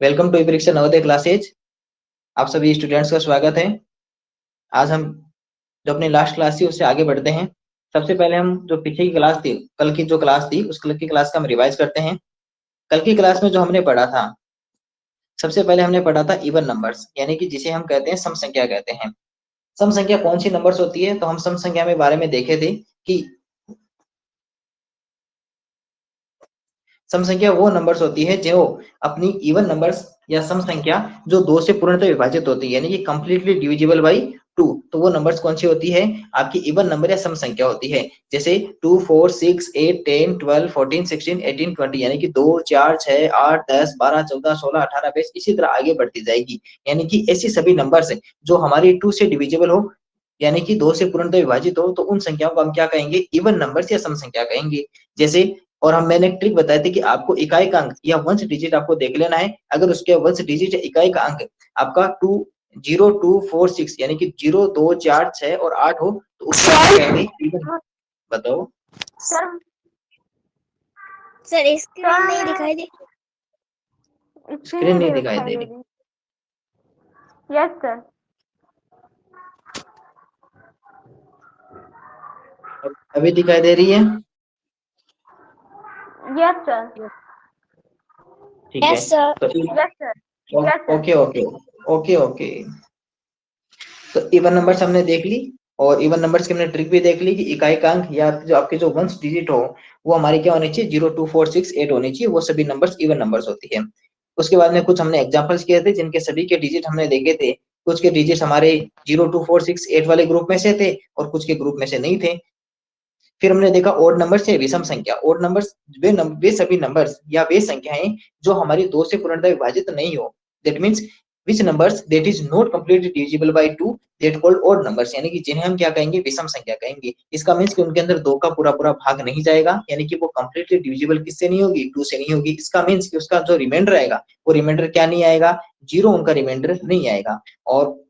Welcome to परीक्षा Navodaya classes. आप सभी स्टूडेंट्स का स्वागत है। आज हम जो अपनी लास्ट क्लास थी उससे आगे बढ़ते हैं। सबसे पहले हम जो पीछे की क्लास थी, कल की जो क्लास थी, उस कल की क्लास का हम रिवाइज करते हैं। कल की क्लास में जो हमने पढ़ा था, सबसे पहले हमने पढ़ा था इवन नंबर्स, यानी कि जिसे हम कहते हैं सम संख्या कहते हैं। सम संख्या कौन सी नंबर्स होती है, तो हम सम संख्या में बारे में देखे थे कि सम संख्या वो नंबर्स होती है जो अपनी इवन नंबर्स या सम संख्या जो दो से पूर्णतः विभाजित होती है, यानी कि कंप्लीटली डिविजिबल बाई टू। तो वो नंबर्स कौन सी होती है? आपकी इवन नंबर या सम संख्या होती है। जैसे 2, 4, 6, 8, 10, 12, 14, 16, 18, 20, यानी कि 2, 4, 6, 8, 10, 12, 14, 16, 18, 20, इसी तरह आगे बढ़ती जाएगी। यानी कि ऐसी सभी नंबर्स जो हमारी टू से डिविजिबल हो, यानी कि दो से पूर्णतः विभाजित हो, तो उन संख्याओं को हम क्या कहेंगे? इवन नंबर्स या सम संख्या कहेंगे। जैसे, और हम मैंने एक ट्रिक बताई थी कि आपको इकाई का अंक या वंश डिजिट आपको देख लेना है। अगर उसके वंश डिजिट या इकाई का अंक आपका 2, 0, 2, 4, 6, यानी कि 0, 2, 4, 6 और 8 हो, तो उसको हम कहेंगे इवन। बताओ सर सर स्क्रीन नहीं दिखाई दे स्क्रीन नहीं दिखाई दे रही? Yes sir. अभी दिखाई दे रही है? Yes sir. ठीक है। Yes sir. तो yes sir. Yes sir. Okay okay okay okay. तो इवन नंबर्स हमने देख ली, और इवन नंबर्स की हमने ट्रिक भी देख ली कि इकाई का अंक या जो आपके जो वंश डिजिट हो, वो हमारी क्या होनी चाहिए? 0, 2, 4, 6, 8 होनी चाहिए। वो सभी नंबर्स इवन नंबर्स होती है। उसके बाद में कुछ हमने एग्जांपल्स किए थे जिनके सभी के डिजिट हमने देखे थे। कुछ के डिजिट हमारे 0, 2, 4, 6, 8 वाले ग्रुप में से थे और कुछ के ग्रुप में से नहीं थे। फिर हमने देखा ओड नंबर्स या विषम संख्या। ओड नंबर्स वे सभी नंबर्स या वे संख्याएं जो हमारी दो से पूर्णतः विभाजित नहीं हो। That means which numbers that is not completely divisible by 2, that called odd numbers, यानी कि जिन्हें हम क्या कहेंगे? विषम संख्या कहेंगे। इसका मींस कि उनके अंदर दो का पूरा पूरा भाग नहीं जाएगा, यानी कि वो कंप्लीटली डिविजिबल किससे नहीं होगी? 2 से नहीं होगी। इसका मींस कि उसका जो रिमाइंडर आएगा, वो रिमाइंडर क्या नहीं आएगा? 0 उनका रिमाइंडर नहीं आएगा। और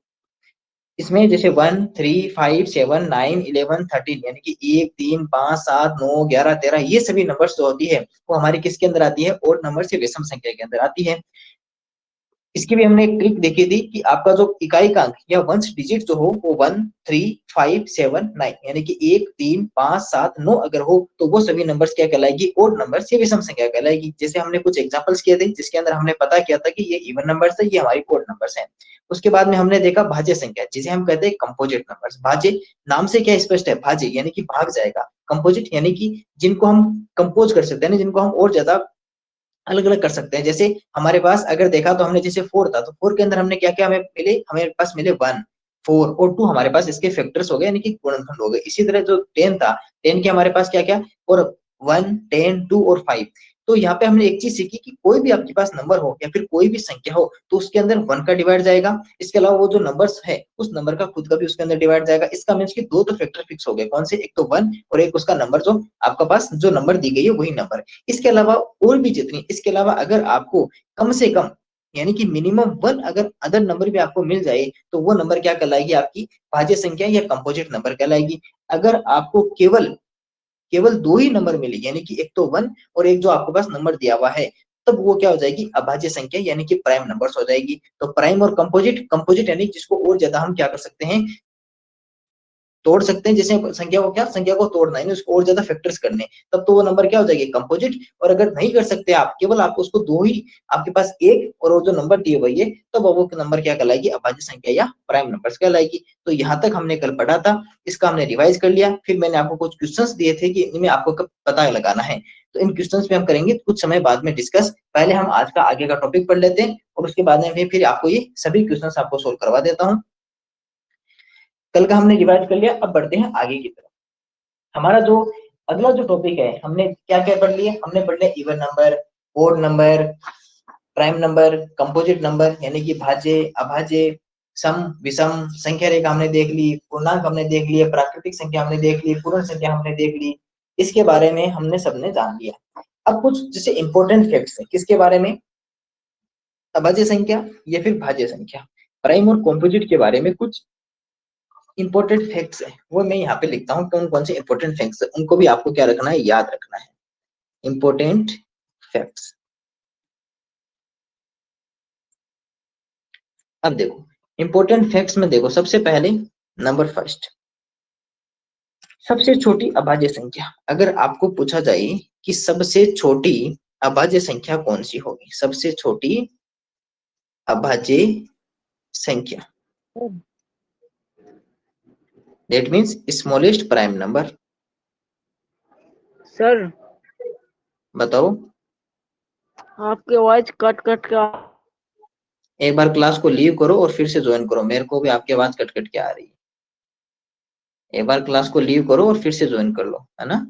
इसमें जैसे 1, 3, 5, 7, 9, 11, 13, यानी कि 1, 3, 5, 7, 9, 11, 13, ये सभी नंबर्स जो होती है वो हमारी किसके अंदर आती है? ओड नंबर से विषम संख्या के अंदर आती है। इसकी भी हमने एक ट्रिक देखी थी कि आपका जो इकाई का अंक या वंश डिजिट जो हो वो 1, 3, 5, 7, 9, यानी कि 1, 3, 5, 7, 9 अगर हो, तो वो सभी नंबर्स क्या कहलाएगी? ओड नंबर्स या विषम संख्या कहलाएगी। जैसे हमने कुछ एग्जांपल्स किए थे जिसके अंदर हमने पता किया था कि ये इवन नंबर्स है, ये हमारी ओड नंबर्स हैं। उसके बाद में हमने देखा भाज्य संख्या, जिसे हम कहते हैं कंपोजिट नंबर्स। भाज्य नाम से क्या स्पष्ट है? भाज्य यानी कि भाग जाएगा। कंपोजिट यानी कि जिनको हम कंपोज कर सकते हैं, जिनको हम और ज्यादा अलग अलग कर सकते हैं। जैसे हमारे पास अगर देखा तो हमने जैसे 4 था, तो 4 के अंदर हमने क्या क्या हमें मिले? हमें पास मिले 1, 4 और 2, हमारे पास इसके फैक्टर्स हो गए, यानी कि गुणनखंड हो गए। इसी तरह जो 10 था, 10 के हमारे पास क्या क्या? और 1, 10, 2 और 5। तो यहाँ पे हमने एक चीज सीखी कि कोई भी आपके पास नंबर हो या फिर कोई भी संख्या हो, तो उसके अंदर 1 का डिवाइड जाएगा। इसके अलावा वो जो नंबर्स है, उस नंबर का खुद का भी उसके अंदर डिवाइड जाएगा। इसका मीन्स कि दो तो फैक्टर फिक्स हो गए। कौन से? एक तो 1 और एक उसका नंबर जो आपका पास जो नंबर दी गई है वही नंबर। इसके अलावा और भी जितनी, इसके अलावा अगर आपको कम से कम यानी कि मिनिमम 1 अगर अदर नंबर भी आपको मिल जाए, तो वो नंबर क्या कहलाएगी? आपकी भाज्य संख्या या कंपोजिट नंबर कहलाएगी। अगर आपको केवल केवल दो ही नंबर मिले, यानी कि एक तो 1 और एक जो आपके पास नंबर दिया हुआ है, तब वो क्या हो जाएगी? अभाज्य संख्या, यानी कि प्राइम नंबर्स हो जाएगी। तो प्राइम और कंपोजिट, कंपोजिट यानी जिसको और ज्यादा हम क्या कर सकते हैं? तोड़ सकते हैं। जैसे संख्या को क्या? संख्या को तोड़ना है, उसको और ज्यादा फैक्टर्स करने, तब तो वो नंबर क्या हो जाएगी? कंपोजिट। और अगर नहीं कर सकते आप, केवल आपको उसको दो ही आपके पास एक और वो जो नंबर दिए हुए है, तो वो नंबर क्या कहलाएगी? अभाज्य संख्या या प्राइम नंबर्स कहलाएगी। तो यहाँ तक हमने कल पढ़ा था, इसका हमने रिवाइज कर लिया। फिर मैंने आपको कुछ क्वेश्चंस दिए थे कि इनमें आपको कब पता लगाना है, तो इन क्वेश्चंस पे हम करेंगे कुछ समय बाद में डिस्कस। पहले हम आज का आगे का टॉपिक पढ़ लेते हैं और उसके बाद में फिर आपको ये सभी क्वेश्चंस आपको सोल्व करवा देता हूँ। कल का हमने रिवाइज कर लिया, अब बढ़ते हैं आगे की तरफ। हमारा जो अगला जो टॉपिक है, हमने क्या क्या पढ़ लिया? हमने पढ़ लिया even number, odd number, prime number, composite number यानी कि भाज्य, अभाज्य, सम, विषम, संख्या रेखा हमने देख ली, पूर्णांक हमने देख लिए, प्राकृतिक संख्या हमने देख ली, पूर्ण संख्या हमने देख ली। इसके बारे में हमने सबने जान लिया। अब कुछ जैसे इंपॉर्टेंट फैक्ट्स है किसके बारे में? अभाज्य संख्या या फिर भाज्य संख्या, प्राइम और कंपोजिट के बारे में कुछ इंपॉर्टेंट फैक्ट्स है, वो मैं यहाँ पे लिखता हूँ। कौन कौन से इंपॉर्टेंट फैक्ट्स है, उनको भी आपको क्या रखना है? याद रखना है। Important facts. अब देखो इंपॉर्टेंट फैक्ट्स में देखो, सबसे पहले नंबर फर्स्ट, सबसे छोटी अभाज्य संख्या। अगर आपको पूछा जाए कि सबसे छोटी अभाज्य संख्या कौन सी होगी, सबसे छोटी अभाज्य संख्या, that means smallest prime number. Sir बताओ। आपकी आवाज कट कट के एक बार क्लास को लीव करो और फिर से ज्वाइन करो, मेरे को भी आपकी आवाज कट कट के आ रही है। एक बार क्लास को लीव करो और फिर से ज्वाइन कर लो, है ना।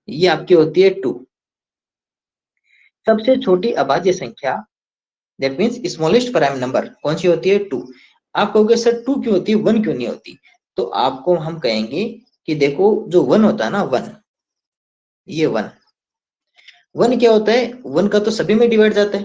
ये आपकी होती है 2, सबसे छोटी अभाज्य संख्या, that means smallest prime number कौन सी होती है 2। आप कहोगे सर 2 क्यों होती है, 1 क्यों नहीं होती, तो आपको हम कहेंगे कि देखो जो 1 होता है ना, 1, ये 1 क्या होता है, 1 का तो सभी में डिवाइड जाता है,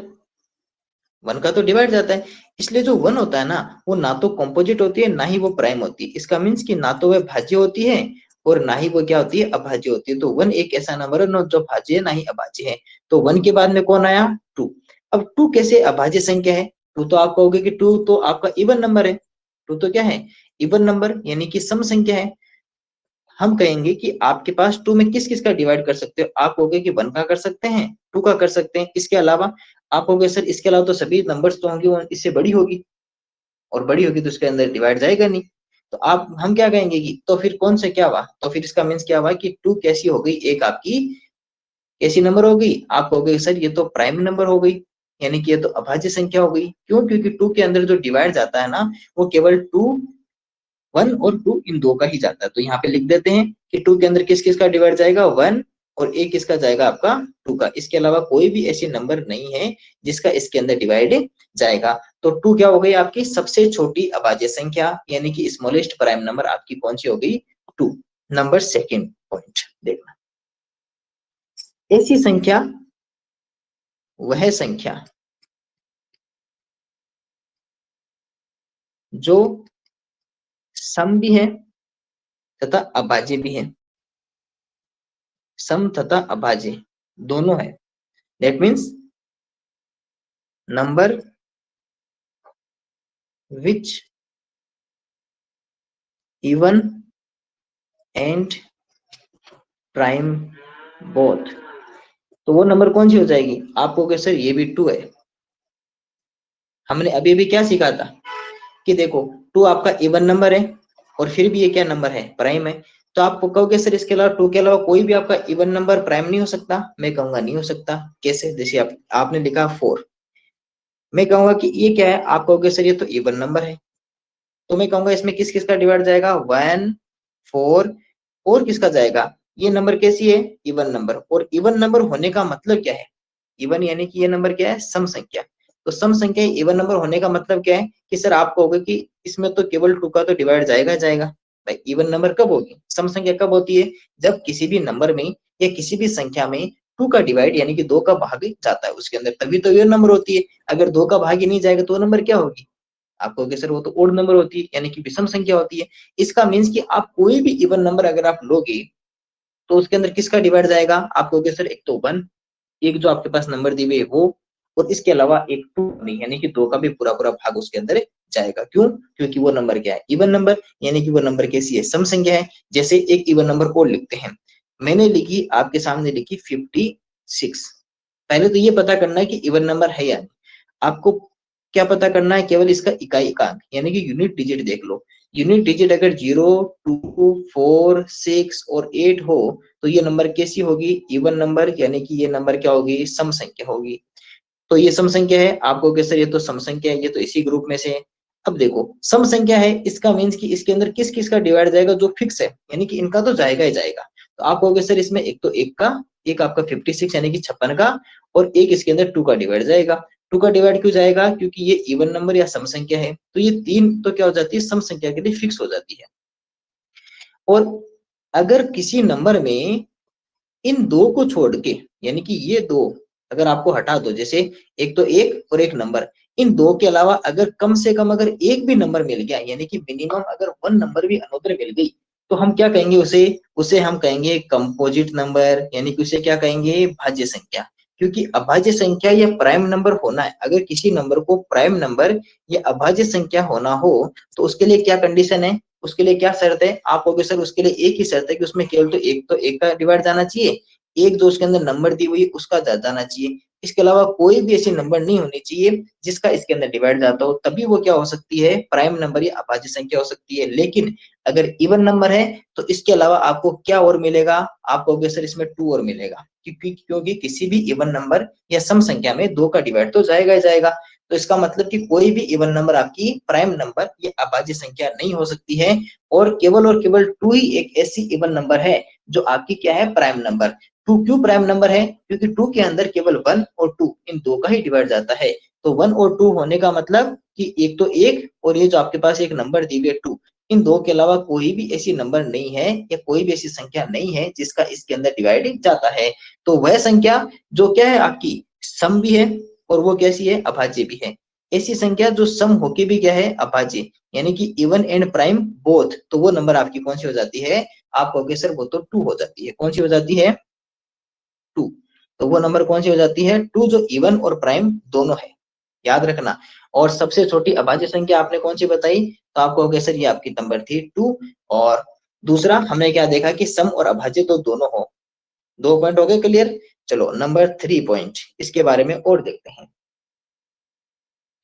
1 का तो डिवाइड जाता है, इसलिए जो 1 होता है ना, वो ना तो कॉम्पोजिट होती है ना ही वो प्राइम होती है। इसका मीन्स कि ना तो वह भाज्य होती है और ना ही वो क्या होती है, अभाज्य होती है। तो 1 एक ऐसा नंबर है ना जो भाज्य है ना ही अभाज्य है। तो 1 के बाद में कौन आया, 2। अब 2 कैसे अभाज्य संख्या है, 2 तो आप कहोगे कि 2 तो आपका इवन नंबर है, 2 तो क्या है, इवन नंबर यानी कि सम संख्या है। हम कहेंगे कि आपके पास 2 में किस किस का डिवाइड कर सकते हो, आप कहोगे कि 1 का कर सकते हैं, 2 का कर सकते हैं, इसके अलावा आप कहोगे सर इसके अलावा तो सभी नंबर्स तो होंगे वो इससे बड़ी होगी, और बड़ी होगी तो उसके अंदर डिवाइड जाएगा नहीं। तो आप हम क्या कहेंगे कि तो फिर कौन से क्या हुआ, तो फिर इसका मीन्स क्या हुआ कि 2 कैसी हो गई, एक आपकी कैसी नंबर हो गई, आप कहोगे सर ये तो प्राइम नंबर हो गई, यानी कि ये तो अभाज्य संख्या हो गई। क्यों, क्योंकि 2 के अंदर जो डिवाइड जाता है ना, वो केवल 2, 1 और 2 इन दो का ही जाता है। तो यहाँ पे लिख देते हैं कि 2 के अंदर किस किस का डिवाइड जाएगा, 1, और एक किसका जाएगा आपका 2 का। इसके अलावा कोई भी ऐसी नंबर नहीं है जिसका इसके अंदर डिवाइड जाएगा। तो 2 क्या हो गई आपकी सबसे छोटी अभाज्य संख्या, यानी कि स्मॉलेस्ट प्राइम नंबर आपकी कौन सी हो गई, 2। नंबर सेकंड पॉइंट देखना, ऐसी संख्या वह संख्या जो सम भी है तथा अभाज्य भी है, सम तथा अभाज्य दोनों है। That means number which even and prime both। तो वो नंबर कौन सी हो जाएगी, आप कहोगे सर ये भी 2 है। हमने अभी भी क्या सीखा था कि देखो 2 आपका इवन नंबर है और फिर भी ये क्या नंबर है, प्राइम है। तो आप कहोगे सर इसके अलावा 2 के अलावा कोई भी आपका इवन नंबर प्राइम नहीं हो सकता, मैं कहूंगा नहीं हो सकता। कैसे, जैसे आपने लिखा 4, मैं कहूंगा कि ये क्या है, आप कहोगे सर ये तो इवन नंबर है, तो मैं कहूंगा इसमें किस किस का डिवाइड जाएगा, 1, 4 और किसका जाएगा, ये नंबर कैसी है, इवन नंबर। और इवन नंबर होने का मतलब क्या है, इवन यानी कि ये नंबर क्या है, सम संख्या। तो सम संख्या इवन नंबर होने का मतलब क्या है कि सर आप कहोगे कि इसमें तो केवल 2 का तो डिवाइड जाएगा जाएगा। भाई इवन नंबर कब होगी, सम संख्या कब होती है, जब किसी भी नंबर में या किसी भी संख्या में 2 का डिवाइड यानी कि 2 का भाग जाता है उसके अंदर, तभी तो ये नंबर होती है। अगर 2 का भाग ही नहीं जाएगा तो नंबर क्या होगी, आप कहोगे सर वो तो ओड नंबर होती है, यानी कि विषम संख्या होती है। इसका मीन्स कि आप कोई भी इवन नंबर अगर आप लोगे तो उसके अंदर किसका डिवाइड जाएगा, आप कहोगे सर एक तो 1, एक जो आपके पास नंबर दी हुई है वो, और इसके अलावा एक 2 नहीं, यानी कि 2 का भी पूरा पूरा भाग उसके अंदर जाएगा। क्यों, क्योंकि वो नंबर क्या है, इवन नंबर, यानी कि वो नंबर कैसी है, सम संख्या है। जैसे एक इवन नंबर को लिखते हैं, मैंने लिखी आपके सामने लिखी 56। पहले तो ये पता करना है कि इवन नंबर है या नहीं। आपको क्या पता करना है, केवल इसका इकाई एकांक यानी कि यूनिट डिजिट देख लो। यूनिट डिजिट अगर 0, 2, 4, 6 और 8 हो तो ये नंबर कैसी होगी, इवन नंबर, यानी कि ये नंबर क्या होगी, सम संख्या होगी। तो ये सम संख्या है, आपको कैसे, ये तो सम संख्या है, ये तो इसी ग्रुप में से है। अब देखो सम संख्या है, इसका मीन्स कि इसके अंदर किस किस का डिवाइड जाएगा, जो फिक्स है, यानी कि इनका तो जाएगा ही जाएगा। तो आप कहोगे सर इसमें एक तो एक का, एक आपका 56 यानी कि 56 का, और एक इसके अंदर 2 का डिवाइड जाएगा। 2 का डिवाइड क्यों जाएगा, क्योंकि ये इवन नंबर या सम संख्या है, तो ये 3 तो क्या हो जाती है, सम संख्या के लिए फिक्स हो जाती है। और अगर किसी नंबर में इन 2 को छोड़ के, यानी कि ये 2 अगर आपको हटा दो, जैसे एक तो एक और एक नंबर, इन 2 के अलावा अगर कम से कम अगर एक भी नंबर मिल गया, यानी कि मिनिमम अगर 1 नंबर भी अनोदर मिल गई, तो हम क्या कहेंगे उसे, उसे हम कहेंगे कंपोजिट नंबर, यानी कि उसे क्या कहेंगे, भाज्य संख्या। क्योंकि अभाज्य संख्या या प्राइम नंबर होना है, अगर किसी नंबर को प्राइम नंबर या अभाज्य संख्या होना हो तो उसके लिए क्या कंडीशन है, उसके लिए क्या शर्त है? आप कहोगे सर उसके लिए एक ही शर्त है कि उसमें केवल तो एक का डिवाइड जाना चाहिए, एक जो उसके अंदर नंबर दी हुई है उसका जाना चाहिए, इसके अलावा कोई भी ऐसी नंबर नहीं होनी चाहिए जिसका इसके अंदर डिवाइड जाता हो, तभी वो क्या हो सकती है, प्राइम नंबर या अभाज्य संख्या हो सकती है। लेकिन अगर इवन नंबर है तो इसके अलावा आपको क्या और मिलेगा, आप कहोगे सर इसमें 2 और मिलेगा, क्योंकि किसी भी इवन नंबर या सम संख्या में 2 का डिवाइड तो जाएगा ही जाएगा। तो इसका मतलब कि कोई भी इवन नंबर आपकी प्राइम नंबर या अभाज्य संख्या नहीं हो सकती है, और केवल 2 ही एक ऐसी इवन नंबर है जो आपकी क्या है, प्राइम नंबर। 2 क्यों प्राइम नंबर है? क्योंकि 2 के अंदर केवल 1 और 2 इन दो का ही डिवाइड जाता है। तो 1 और 2 होने का मतलब कि एक तो एक, और ये जो आपके पास एक नंबर दी हुई है 2, इन दो के अलावा कोई भी ऐसी नंबर नहीं है या कोई भी ऐसी संख्या नहीं है जिसका इसके अंदर डिवाइड जाता है। तो वह संख्या जो क्या है आपकी सम भी है और वो कैसी है, अभाज्य भी है। ऐसी संख्या जो सम होके भी क्या है, अभाज्य, यानी कि इवन एंड प्राइम बोथ, तो वो नंबर आपकी कौन सी हो जाती है, आप कहोगे सर वो तो 2 हो जाती है। कौन सी हो जाती है, 2। तो वो नंबर कौन सी हो जाती है, 2, जो इवन और प्राइम दोनों है, याद रखना। और सबसे छोटी अभाज्य संख्या आपने कौन सी बताई, तो आप कहोगे सर ये आपकी नंबर थी 2। और दूसरा हमने क्या देखा कि सम और अभाज्य तो दोनों हो। 2 पॉइंट हो गए क्लियर। चलो नंबर 3 पॉइंट, इसके बारे में और देखते हैं।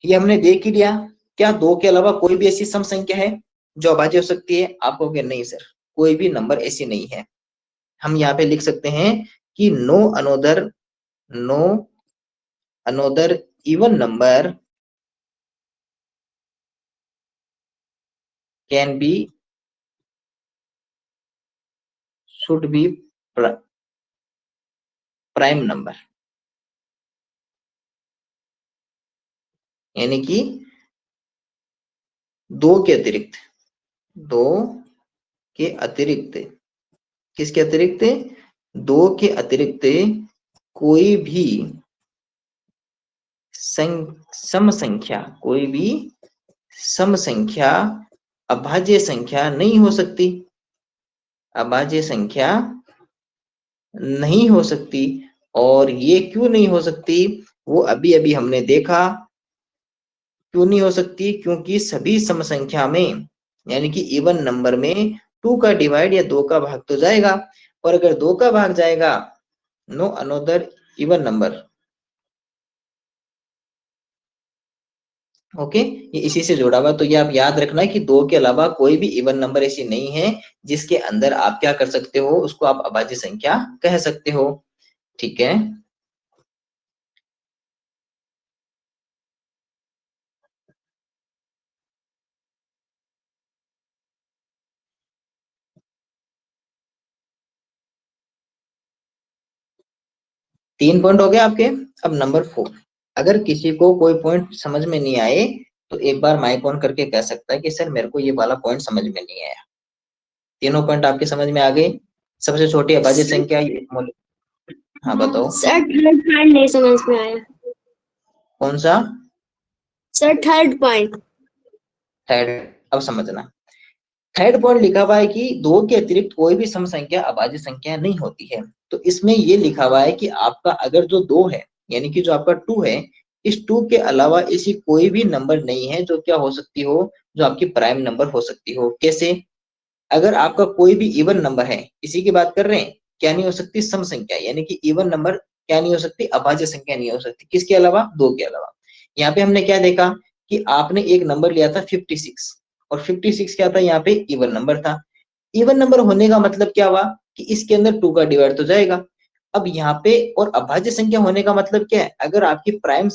ये हमने देख ही लिया, क्या 2 के अलावा कोई भी ऐसी सम संख्या है जो अभाज्य हो सकती है? आप कहोगे नहीं सर, कोई भी नंबर ऐसी नहीं है। हम यहाँ पे लिख सकते हैं कि no another even number can be should be prime number, यानी कि 2 के अतिरिक्त, 2 के अतिरिक्त, किसके अतिरिक्त, 2 के अतिरिक्त कोई भी सम संख्या, कोई भी सम संख्या अभाज्य संख्या नहीं हो सकती, अभाज्य संख्या नहीं हो सकती। और ये क्यों नहीं हो सकती, वो अभी अभी हमने देखा। क्यों नहीं हो सकती, क्योंकि सभी सम संख्या में, यानी कि इवन नंबर में 2 का डिवाइड या 2 का भाग तो जाएगा, और अगर 2 का भाग जाएगा, no another even number, okay, ये इसी से जुड़ा हुआ। तो ये आप याद रखना कि 2 के अलावा कोई भी इवन नंबर ऐसी नहीं है जिसके अंदर आप क्या कर सकते हो, उसको आप अभाज्य संख्या कह सकते हो। ठीक है, तीन पॉइंट हो गए आपके। अब नंबर 4, अगर किसी को कोई पॉइंट समझ में नहीं आए तो एक बार माइक ऑन करके कह सकता है कि सर मेरे को ये वाला पॉइंट समझ में नहीं आया। तीनों पॉइंट आपके समझ में आ गए? सबसे छोटी अभाज्य संख्या हाँ बताओ। सर थर्ड पॉइंट नहीं समझ में आया। कौन सा? Sir third point. थर्ड, अब समझना। थर्ड पॉइंट लिखा हुआ है कि 2 के अतिरिक्त कोई भी सम संख्या अभाज्य संख्या नहीं होती है। तो इसमें ये लिखा हुआ है कि आपका अगर जो 2 है, यानी कि जो आपका 2 है, इस 2 के अलावा ऐसी कोई भी नंबर नहीं है जो क्या हो सकती हो, जो आपकी प्राइम नंबर हो सकती हो। कैसे? अगर आपका कोई भी इवन नंबर है, इसी की बात कर रहे हैं, क्या नहीं हो सकती, सम संख्या, यानी कि इवन नंबर क्या नहीं हो सकती, अभाज्य संख्या नहीं हो सकती। किसके अलावा? 2 के अलावा। यहाँ पे हमने क्या देखा कि आपने एक नंबर लिया था 56, और 56 क्या था, यहाँ पे इवन नंबर था। इवन नंबर होने का मतलब क्या हुआ कि इसके अंदर 2 का डिवाइड तो जाएगा। अब यहाँ पे और अभाज्य संख्या होने का मतलब क्या है, अगर आपकी प्राइम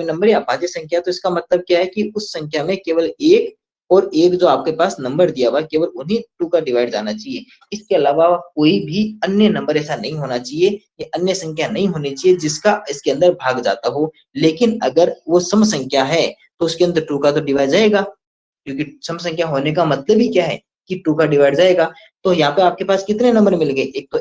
नंबर या अभाज्य संख्या, तो इसका मतलब क्या है कि उस संख्या में केवल एक और एक जो आपके पास नंबर दिया हुआ, केवल उन्हीं 2 का डिवाइड जाना चाहिए। इसके अलावा कोई भी अन्य नंबर ऐसा नहीं होना चाहिए, ये अन्य संख्या नहीं होनी चाहिए जिसका इसके अंदर भाग जाता हो। लेकिन अगर वो सम संख्या है तो उसके अंदर 2 का तो डिवाइड जाएगा, क्योंकि सम संख्या होने का मतलब ही क्या है कि 2 का डिवाइड जाएगा। तो यहाँ पे आपके पास कितने नंबर मिल गए, एक तो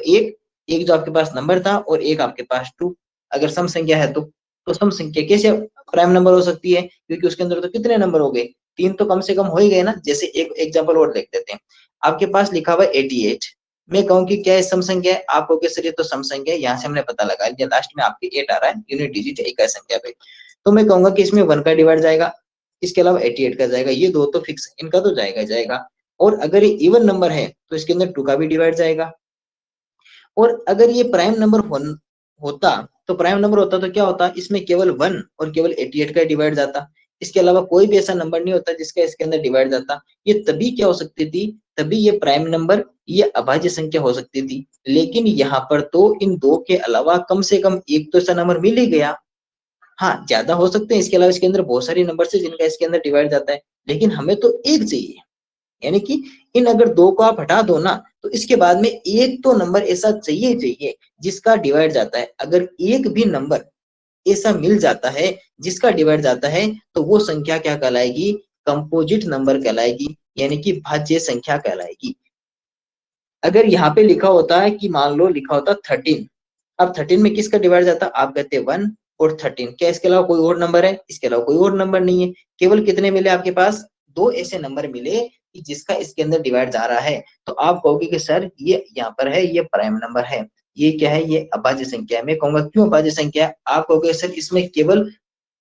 एक जो आपके पास नंबर था, और एक आपके पास 2। अगर सम संख्या है तो सम संख्या कैसे प्राइम नंबर हो सकती है, क्योंकि उसके अंदर तो कितने नंबर हो गए, 3 तो कम से कम हो ही गए ना। जैसे एक एग्जांपल और देख देते हैं। आपके पास लिखा हुआ है 88, मैं कहूँ कि क्या है सम संख्या है, आप कहोगे सर ये तो सम संख्या है, यहाँ से हमने पता लगा लिया, लास्ट में आपके 8 आ रहा है यूनिट डिजिट इकाई संख्या पे, तो मैं कहूंगा कि इसमें 1 का डिवाइड जाएगा, इसके अलावा 88 का जाएगा, ये दो तो फिक्स, इनका तो जाएगा जाएगा। और अगर ये इवन नंबर है तो इसके अंदर 2 का भी डिवाइड जाएगा। और अगर ये प्राइम नंबर होता तो प्राइम नंबर होता तो क्या होता, इसमें केवल 1 और केवल 88 का डिवाइड जाता, इसके अलावा कोई भी ऐसा नंबर नहीं होता जिसका इसके अंदर डिवाइड जाता। ये तभी क्या हो सकती थी, तभी ये प्राइम नंबर, ये अभाज्य संख्या हो सकती थी। लेकिन यहाँ पर तो इन दो के अलावा कम से कम एक तो ऐसा नंबर मिल ही गया। हाँ, ज्यादा हो सकते हैं, इसके अलावा इसके अंदर बहुत सारे नंबर से जिनका इसके अंदर डिवाइड जाता है, लेकिन हमें तो एक चाहिए। यानी कि इन अगर दो को आप हटा दो ना, तो इसके बाद में एक तो नंबर ऐसा चाहिए जिसका डिवाइड जाता है। अगर एक भी नंबर ऐसा मिल जाता है जिसका डिवाइड जाता है, तो वो संख्या क्या कहलाएगी, कंपोजिट नंबर कहलाएगी, यानी कि भाज्य संख्या कहलाएगी। अगर यहाँ पे लिखा होता है कि मान लो लिखा होता 13, अब 13 में किसका डिवाइड जाता, आप कहते 1 और 13, क्या इसके अलावा कोई और नंबर है, इसके अलावा कोई और नंबर नहीं है। केवल कितने मिले आपके पास, दो ऐसे नंबर मिले कि जिसका इसके अंदर डिवाइड जा रहा है। तो आप कहोगे कि सर ये यहाँ पर है, ये प्राइम नंबर है, ये क्या है, ये अभाज्य संख्या है। मैं कहूंगा क्यों अभाज्य संख्या है, आप कहोगे सर इसमें केवल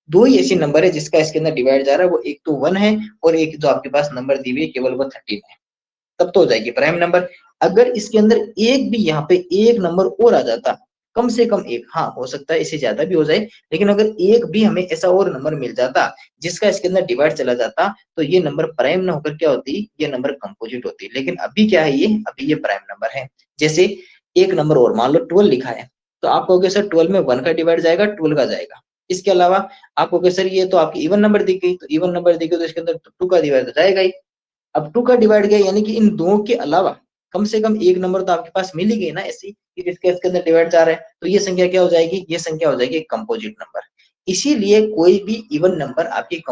दो ही ऐसी नंबर है जिसका इसके अंदर डिवाइड जा रहा है, वो एक तो 1 है और एक जो आपके पास नंबर दी हुई है केवल वो 13 है, तब तो हो जाएगी प्राइम नंबर। अगर इसके अंदर एक भी यहाँ पे एक नंबर और आ जाता, कम से कम एक, हाँ हो सकता है इससे ज्यादा भी हो जाए, लेकिन अगर एक भी हमें ऐसा और नंबर मिल जाता जिसका इसके अंदर डिवाइड चला जाता, तो ये नंबर प्राइम ना होकर क्या होती, ये नंबर कंपोजिट होती। लेकिन अभी क्या है, ये अभी ये प्राइम नंबर है। जैसे एक नंबर और मान लो 12 लिखा है, तो आप कहोगे सर 12 में 1 का डिवाइड जाएगा, 12 का जाएगा। इसके अलावा आप कहोगे सर ये तो आपकी इवन नंबर दी गई, तो इवन नंबर दी गई तो इसके अंदर 2 का डिवाइड जाएगा ही। अब 2 का डिवाइड गया, यानी कि इन दो के अलावा कम से कम एक नंबर तो आपके पास मिल ही गई ना ऐसी कि जिसके इसके अंदर डिवाइड जा रहा है, तो ये संख्या क्या हो जाएगी, ये संख्या हो जाएगी कंपोजिट नंबर। इसीलिए कोई भी इवन नंबर आपकी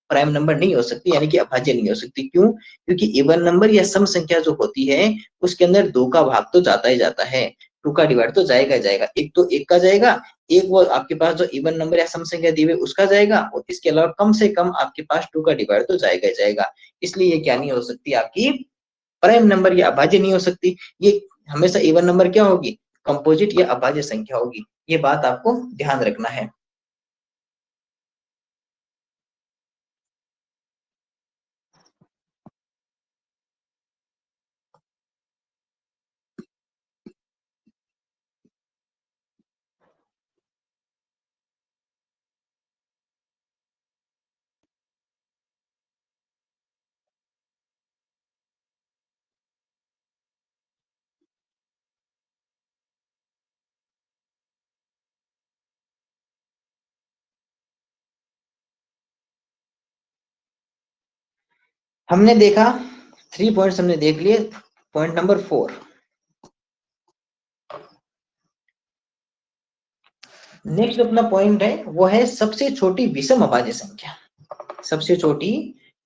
प्राइम नंबर नहीं हो सकती, यानी कि अभाज्य नहीं हो सकती। क्यों, क्योंकि इवन नंबर या सम संख्या जो होती है उसके अंदर दो का भाग तो जाता ही जाता है, 2 का डिवाइड तो जाएगा ही जाएगा। एक तो एक का जाएगा, एक वो आपके पास जो इवन नंबर या सम संख्या दी हुई उसका जाएगा, और इसके अलावा कम से कम आपके पास 2 का डिवाइड तो जाएगा ही जाएगा। इसलिए ये क्या नहीं हो सकती, आपकी प्राइम नंबर या अभाज्य नहीं हो सकती। ये हमेशा इवन नंबर क्या होगी, कंपोजिट या अभाज्य संख्या होगी। ये बात आपको ध्यान रखना है। हमने देखा 3 पॉइंट्स हमने देख लिए। पॉइंट नंबर 4, नेक्स्ट अपना पॉइंट है वो है सबसे छोटी विषम अभाज्य संख्या। सबसे छोटी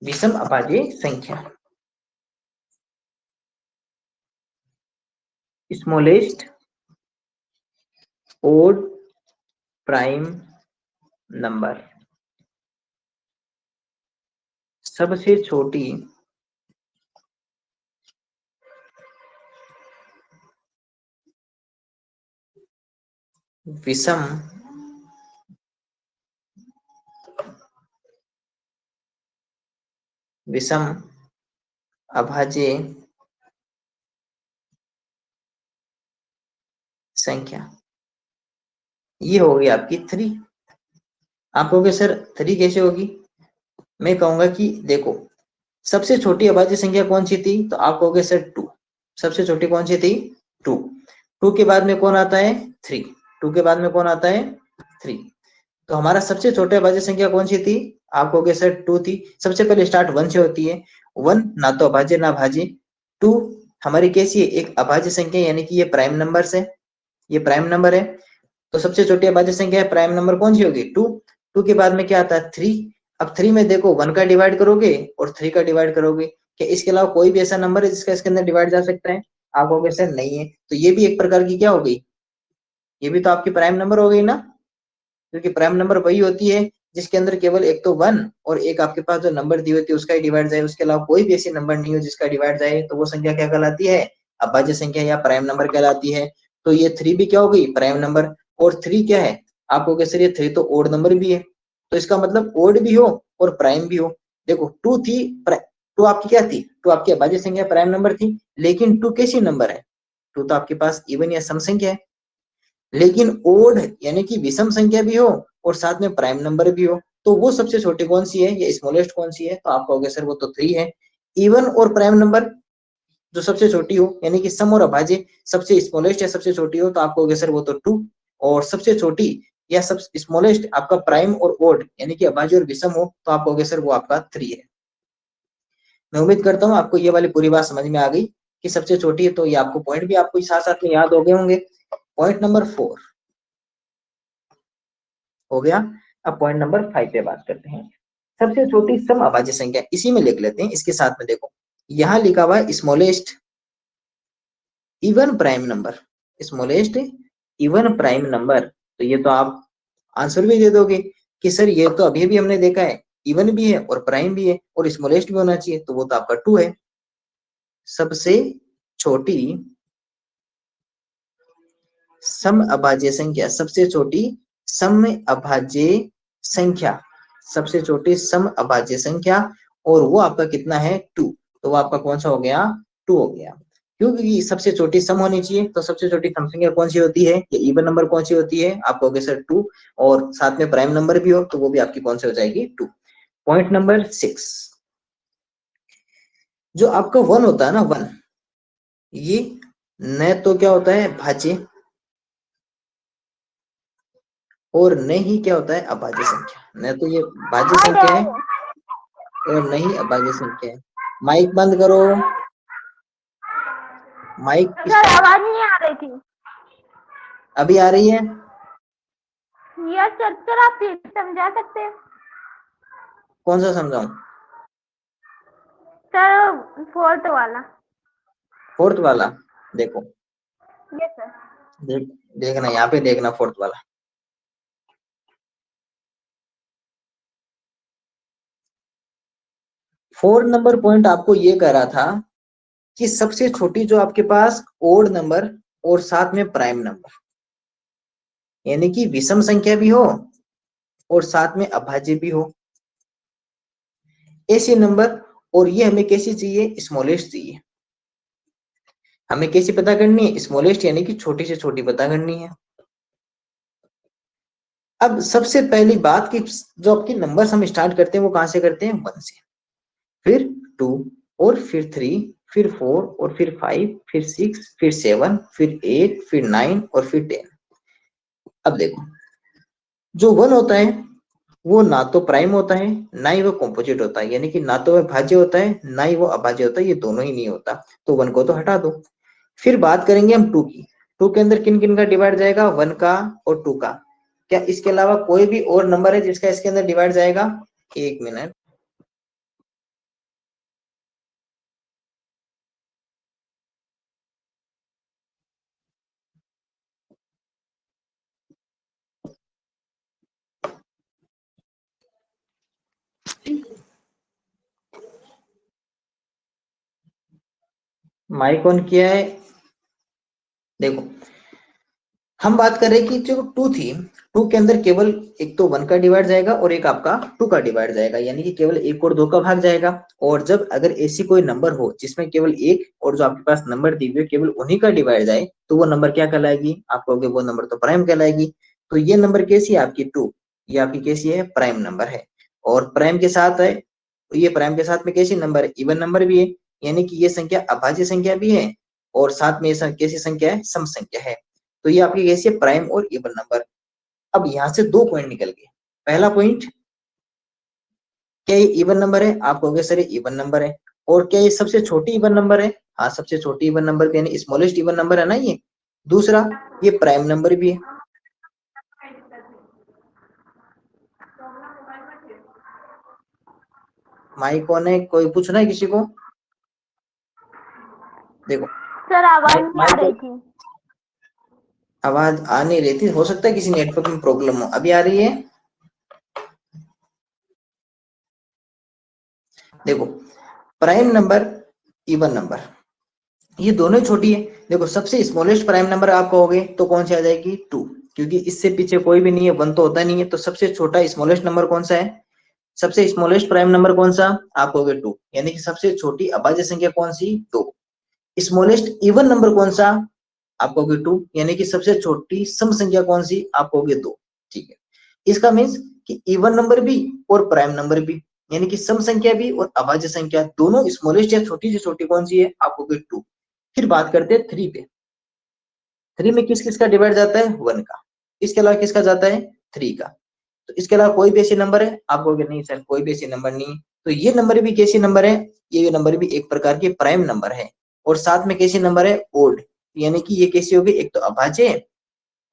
विषम अभाज्य संख्या, स्मॉलेस्ट ओड प्राइम नंबर। सबसे छोटी विषम विषम अभाज्य संख्या, ये होगी आपकी 3। आप कहोगे सर 3 कैसे होगी, मैं कहूंगा कि देखो सबसे छोटी अभाज्य संख्या कौन सी थी, तो आप कहोगे सर 2। सबसे छोटी कौन सी थी, 2। 2 के बाद में कौन आता है, 3। 2 के बाद में कौन आता है, 3। तो हमारा सबसे छोटे अभाज्य संख्या कौन सी थी, आप कहोगे सर 2 थी। सबसे पहले स्टार्ट 1 से होती है, 1 ना तो अभाज्य ना भाज्य। 2 हमारी कैसी है, एक अभाज्य संख्या, यानी कि ये प्राइम नंबर से, ये प्राइम नंबर है। तो सबसे छोटी अभाज्य संख्या है, प्राइम नंबर कौन सी होगी, 2। 2 के बाद में क्या आता है, 3। अब 3 में देखो 1 का डिवाइड करोगे और 3 का डिवाइड करोगे, क्या इसके अलावा कोई भी ऐसा नंबर है जिसका इसके अंदर डिवाइड जा सकता है, आप कहोगे सर नहीं है। तो ये भी एक प्रकार की क्या हो गई, ये भी तो आपकी प्राइम नंबर हो गई ना, क्योंकि प्राइम नंबर वही होती है जिसके अंदर केवल एक तो 1 और एक आपके पास जो नंबर दी होती है उसका ही डिवाइड जाए, उसके अलावा कोई भी ऐसी नंबर नहीं हो जिसका डिवाइड जाए, तो वो संख्या क्या कहलाती है, अभाज्य संख्या या प्राइम नंबर कहलाती है। तो ये 3 भी क्या हो गई, प्राइम नंबर। और 3 क्या है, आपको कह सर ये 3 तो ओड नंबर भी है, तो इसका मतलब ओड भी हो और प्राइम भी हो। देखो 2 थी, 2 आपकी क्या थी, 2 आपकी अभाज्य संख्या प्राइम नंबर थी, लेकिन 2 कैसी नंबर है, 2 तो आपके पास इवन या सम संख्या है। लेकिन ओड यानी कि विषम संख्या भी हो और साथ में प्राइम नंबर भी हो, तो वो सबसे छोटी कौन सी है या स्मॉलेस्ट कौन सी है, तो आप कहोगे सर वो तो 3 है। इवन और प्राइम नंबर जो सबसे छोटी हो, यानी कि सम और अभाज्य सबसे स्मॉलेस्ट या सबसे छोटी हो, तो आप कहोगे सर वो तो 2। और सबसे छोटी या सब स्मॉलेस्ट आपका प्राइम और ओड यानी कि अभाज्य और विषम हो, तो आप कहोगे सर वो आपका 3 है। मैं उम्मीद करता हूँ आपको ये वाली पूरी बात समझ में आ गई कि सबसे छोटी है, तो ये आपको पॉइंट भी आपको साथ साथ में याद हो गए होंगे। पॉइंट नंबर 4 हो गया। अब पॉइंट नंबर 5 पे बात करते हैं। सबसे छोटी सम अभाज्य संख्या, इसी में लिख लेते हैं, इसके साथ में देखो यहाँ लिखा हुआ है smallest even prime number, smallest even prime number. तो ये तो आप आंसर भी दे दोगे कि सर ये तो अभी भी हमने देखा है इवन भी है और प्राइम भी है और स्मॉलेस्ट भी होना चाहिए, तो वो तो आपका 2 है। सबसे छोटी सम अभाज्य संख्या, सबसे छोटी सम अभाज्य संख्या, सबसे छोटी सम अभाज्य संख्या, और वो आपका कितना है 2, तो वो आपका कौन सा हो गया, 2 हो गया। क्योंकि सबसे छोटी सम होनी चाहिए, तो सबसे छोटी सम संख्या कौन सी होती है, ये इवन नंबर कौन सी होती है, आप कहोगे सर 2, और साथ में प्राइम नंबर भी हो तो वो भी आपकी कौन सी हो जाएगी, 2। पॉइंट नंबर 6, जो आपका 1 होता है ना, 1 ये न तो क्या होता है भाज्य और न ही क्या होता है अभाज्य संख्या, न तो ये भाज्य संख्या है और नहीं अभाज्य संख्या है। माइक बंद करो, माइक सर आवाज नहीं आ रही थी। अभी आ रही है। यस सर, सर आप फिर समझा सकते हैं? कौन सा समझाऊं, सर फोर्थ वाला। फोर्थ वाला, देखो यस सर। देखना यहाँ पे, देखना फोर्थ वाला। फोर्थ नंबर पॉइंट आपको ये कह रहा था कि सबसे छोटी जो आपके पास ओड नंबर और साथ में प्राइम नंबर, यानी कि विषम संख्या भी हो और साथ में अभाज्य भी हो, ऐसे नंबर। और ये हमें कैसी चाहिए, स्मॉलेस्ट चाहिए। हमें कैसी पता करनी है, स्मॉलेस्ट यानी कि छोटी से छोटी पता करनी है। अब सबसे पहली बात कि जो आपके नंबर्स हम स्टार्ट करते हैं वो कहां से करते हैं, 1 से, फिर 2 और फिर 3, फिर 4 और फिर 5, फिर 6, फिर 7, फिर 8, फिर 9 और फिर 10। अब देखो जो 1 होता है वो ना तो प्राइम होता है ना ही वो कॉम्पोजिट होता है, यानी कि ना तो वह भाज्य होता है ना ही वो अभाज्य होता है, ये दोनों ही नहीं होता, तो 1 को तो हटा दो। फिर बात करेंगे हम 2 की। 2 के अंदर किन किन का डिवाइड जाएगा, 1 का और 2 का। क्या इसके अलावा कोई भी और नंबर है जिसका इसके अंदर डिवाइड जाएगा, 1 मिनट। माइक ऑन किया है। देखो हम बात कर रहे हैं कि जो 2 थी, 2 के अंदर केवल एक तो 1 का डिवाइड जाएगा और एक आपका 2 का डिवाइड जाएगा, यानी कि केवल 1 और 2 का भाग जाएगा। और जब अगर ऐसी कोई नंबर हो जिसमें केवल 1 और जो आपके पास नंबर दी हुई है केवल उन्हीं का डिवाइड जाए, तो वो नंबर क्या कहलाएगी, आप कहोगे वो नंबर तो प्राइम कहलाएगी। तो ये नंबर कैसी है आपकी 2, ये आपकी कैसी है, प्राइम नंबर है। और प्राइम के साथ है, ये प्राइम के साथ में कैसी नंबर है, इवन नंबर भी है, यानी कि ये संख्या अभाज्य संख्या भी है और साथ में ये कैसी संख्या है, सम संख्या है। तो ये आपकी कैसी है, प्राइम और इवन नंबर। अब यहां से 2 पॉइंट निकल गए। पहला पॉइंट, क्या ये इवन नंबर है, आप कहोगे सर ये इवन नंबर है। और क्या ये सबसे छोटी इवन नंबर है, हाँ सबसे छोटी इवन नंबर यानी स्मॉलेस्ट इवन नंबर है ना ये। दूसरा, ये प्राइम नंबर भी है। माइक ऑन है, कोई पूछना है किसी को, देखो सर आवाज नहीं आ रही थी। आवाज आ नहीं रही थी, हो सकता है किसी नेटवर्क में प्रॉब्लम हो। अभी आ रही है, देखो प्राइम नंबर, इवन नंबर, ये दोनों ही छोटी है। देखो सबसे स्मॉलेस्ट प्राइम नंबर आप कहोगे तो कौन सी आ जाएगी 2, क्योंकि इससे पीछे कोई भी नहीं है, 1 तो होता नहीं है, तो सबसे छोटा स्मॉलेस्ट नंबर कौन सा है, सबसे स्मॉलेस्ट प्राइम नंबर कौन सा, आप कहोगे 2, यानी कि सबसे छोटी अभाज्य संख्या कौन सी 2। स्मॉलेस्ट इवन नंबर कौन सा, आप कहोगे 2, यानी कि सबसे छोटी सम संख्या कौन सी, आप कहोगे 2। ठीक है, इसका मीन्स कि इवन नंबर भी और प्राइम नंबर भी, यानी कि सम संख्या भी और अभाज्य संख्या दोनों स्मॉलेस्ट या छोटी से छोटी कौन सी है, आप कहोगे 2। फिर बात करते हैं 3 पे। 3 में किस किस का डिवाइड जाता है, 1 का। इसके अलावा किसका जाता है, 3 का। तो इसके अलावा कोई भी ऐसी नंबर है, आप कहोगे नहीं सर कोई भी ऐसी नंबर नहीं। तो ये नंबर भी कैसी नंबर है, ये नंबर भी एक प्रकार के प्राइम नंबर है, और साथ में कैसी नंबर है, ओड, यानी कि ये कैसी होगी, एक तो अभाज्य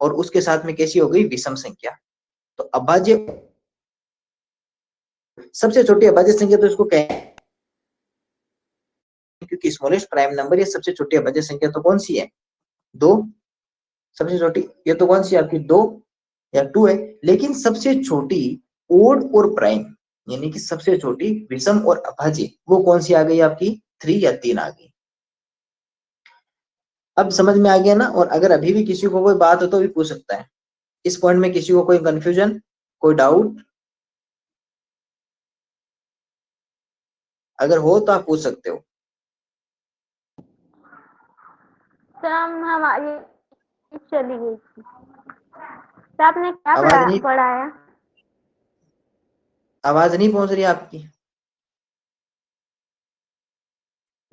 और उसके साथ में कैसी हो गई, विषम संख्या। तो अभाज्य सबसे छोटी अभाज्य संख्या तो इसको कहें, क्योंकि स्मॉलेस्ट प्राइम नंबर या सबसे छोटी अभाज्य संख्या तो कौन सी है, 2। सबसे छोटी ये तो कौन सी है आपकी 2 या 2 है, लेकिन सबसे छोटी ओड और प्राइम, यानी कि सबसे छोटी विषम और अभाज्य वो कौन सी आ गई आपकी, 3 या 3 आ गई। अब समझ में आ गया ना। और अगर अभी भी किसी को कोई बात हो तो भी पूछ सकता है, इस पॉइंट में किसी को कोई कंफ्यूजन, कोई डाउट अगर हो तो आप पूछ सकते हो। सर हमारी चली गई थी। तो आपने क्या आवाज नहीं, पढ़ाया? आवाज नहीं पहुंच रही आपकी,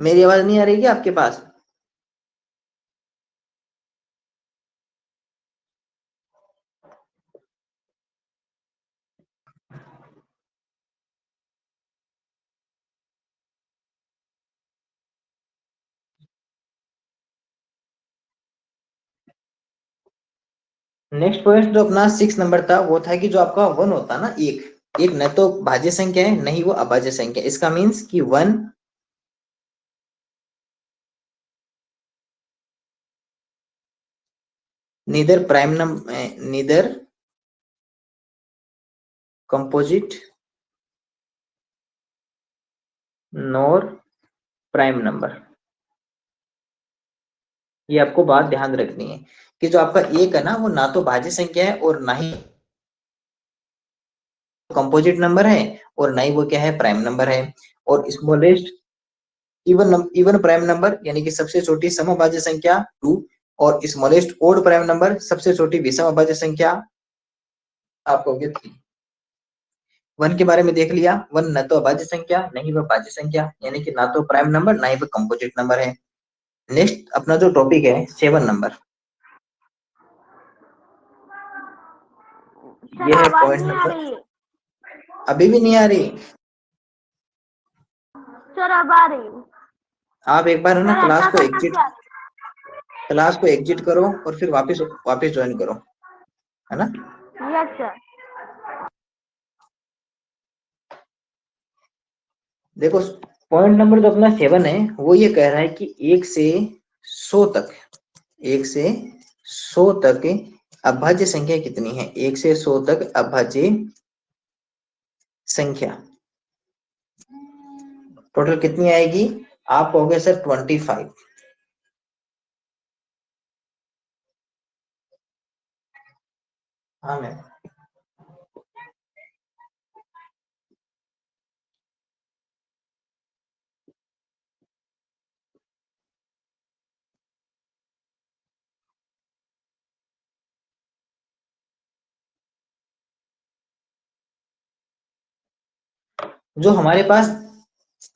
मेरी आवाज नहीं आ रही क्या आपके पास? नेक्स्ट पॉइंट जो अपना 6 नंबर था वो था कि जो आपका 1 होता ना, एक एक न तो भाज्य संख्या है नहीं वो अभाज्य संख्या। इसका मीन्स कि 1 neither prime number, neither composite nor prime number. ये आपको बात ध्यान रखनी है कि जो आपका एक है ना वो ना तो भाज्य संख्या है और ना ही कंपोजिट नंबर है और ना ही वो क्या है, प्राइम नंबर है। और स्मॉलेस्ट इवन प्राइम नंबर यानी कि सबसे छोटी समअभाज्य संख्या 2, और स्मॉलेस्ट ओड प्राइम नंबर सबसे छोटी विषम अभाज्य संख्या आप कहोगे 3। 1 के बारे में देख लिया, 1 न तो अभाज्य संख्या नहीं वह भाज्य संख्या, यानी कि ना तो प्राइम नंबर ना ही वह कंपोजिट नंबर है। नेक्स्ट अपना जो टॉपिक है 7 नंबर, सर ये है आवाज पॉइंट नहीं आ नंबर, रही है। अभी भी नहीं आ रही? सर अब आ रही है। आप एक बार है ना सर ऐसा करना क्या? क्लास को एग्जिट करो और फिर वापस वापस ज्वाइन करो, है ना। Yes sir. देखो पॉइंट नंबर जो अपना 7 है वो ये कह रहा है कि 1 से 100 तक, 1 से 100 तक अभाज्य संख्या कितनी है, 1 से 100 तक अभाज्य संख्या टोटल कितनी आएगी, आप कहोगे सर 25। हाँ मैम। जो हमारे पास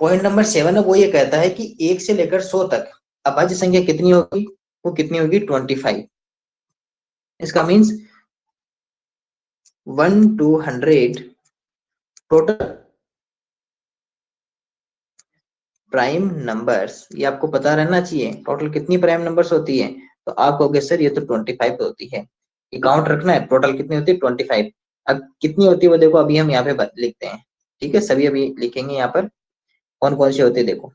पॉइंट नंबर 7 है वो ये कहता है कि 1 से लेकर 100 तक अभाज्य संख्या कितनी होगी, वो कितनी होगी 25। इसका means 1 to 100 total prime numbers, ये आपको पता रहना चाहिए टोटल कितनी प्राइम नंबर्स होती है। तो आप कहोगे सर ये तो 25 होती है, ये काउंट रखना है, टोटल कितनी होती है 25। अब कितनी होती है वो देखो अभी हम यहाँ पे लिखते हैं, ठीक है, सभी अभी लिखेंगे यहाँ पर कौन कौन सी होती है। देखो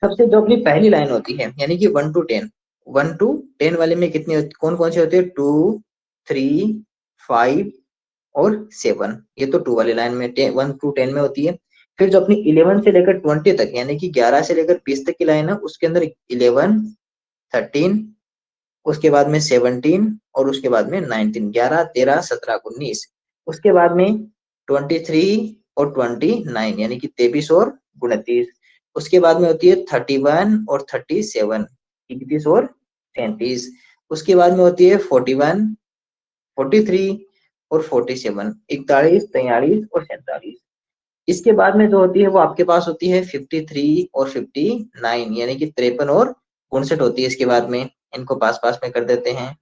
सबसे जो अपनी पहली लाइन होती है यानी कि 1 to 10, 1 to 10 वाले में कितनी कौन कौन सी होती है, 2, 3, 5 और 7, ये तो 2 वाली लाइन में 1 to 10 में होती है। फिर जो अपनी 11 से लेकर 20 तक यानी कि 11 से लेकर 20 तक की लाइन है उसके अंदर 11, 13, उसके बाद में 17 और उसके बाद में 19, 11, 13, 17, 19, उसके बाद में 23 और 29 यानी कि 23 और 29, उसके बाद में होती है 31 और 37, 31 और 37, उसके बाद में होती है 41, 43 और 47, 41, 43 और 47, इसके बाद में जो होती है वो आपके पास होती है 53 और 59 यानी कि 53 और 59 होती है इसके बाद में। इनको पास पास में कर देते हैं।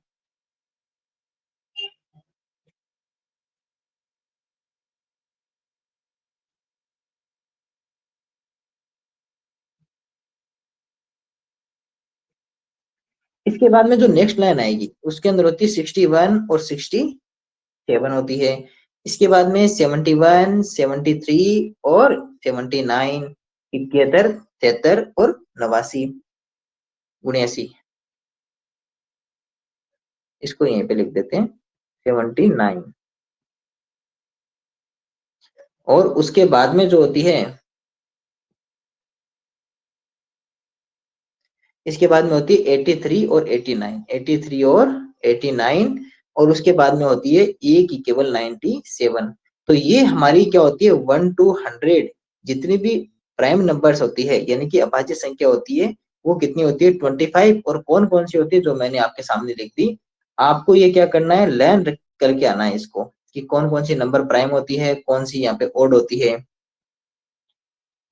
इसके बाद में जो नेक्स्ट लाइन आएगी उसके अंदर होती है 61 और 67 होती है। इसके बाद में 71, 73 और 79, 71, 73 और 89, 79, इसको यहीं पे लिख देते हैं 79। और उसके बाद में जो होती है इसके बाद में होती है 83 और 89, 83 और 89, और उसके बाद में होती है ए की केवल 97। तो ये हमारी क्या होती है 1 to 100 जितनी भी प्राइम नंबर्स होती है यानी कि अभाज्य संख्या होती है वो कितनी होती है 25। और कौन कौन सी होती है जो मैंने आपके सामने लिख दी। आपको ये क्या करना है लर्न करके आना है इसको कि कौन कौन सी नंबर प्राइम होती है कौन सी यहाँ पे ओड होती है।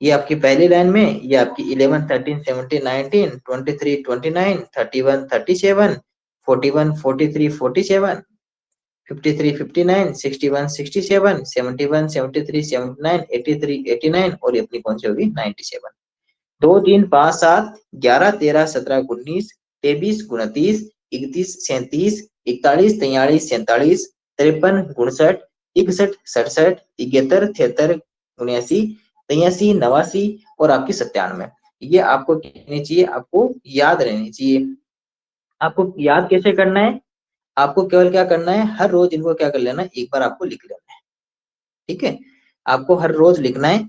ये आपकी पहली लाइन में ये आपकी 11, 13, 17, 19, 23, 29, 31, 37, 41, 43, 47, 53, 59, 61, 67, 71, 73, 79, 83, 89 और ये अपनी कौन सी होगी 97। 2, 3, 5, 7, 11, 13, 17, 19, 23, 29, 31, 37, 41, 43, 47, 53, 59, 61, 67, 71, 73, 79, 83, 89 और आपकी 97। ये आपको कहनी चाहिए, आपको याद रहनी चाहिए। आपको याद कैसे करना है, आपको केवल क्या करना है हर रोज इनको क्या कर लेना है एक बार आपको लिख लेना है। ठीक है, आपको हर रोज लिखना है,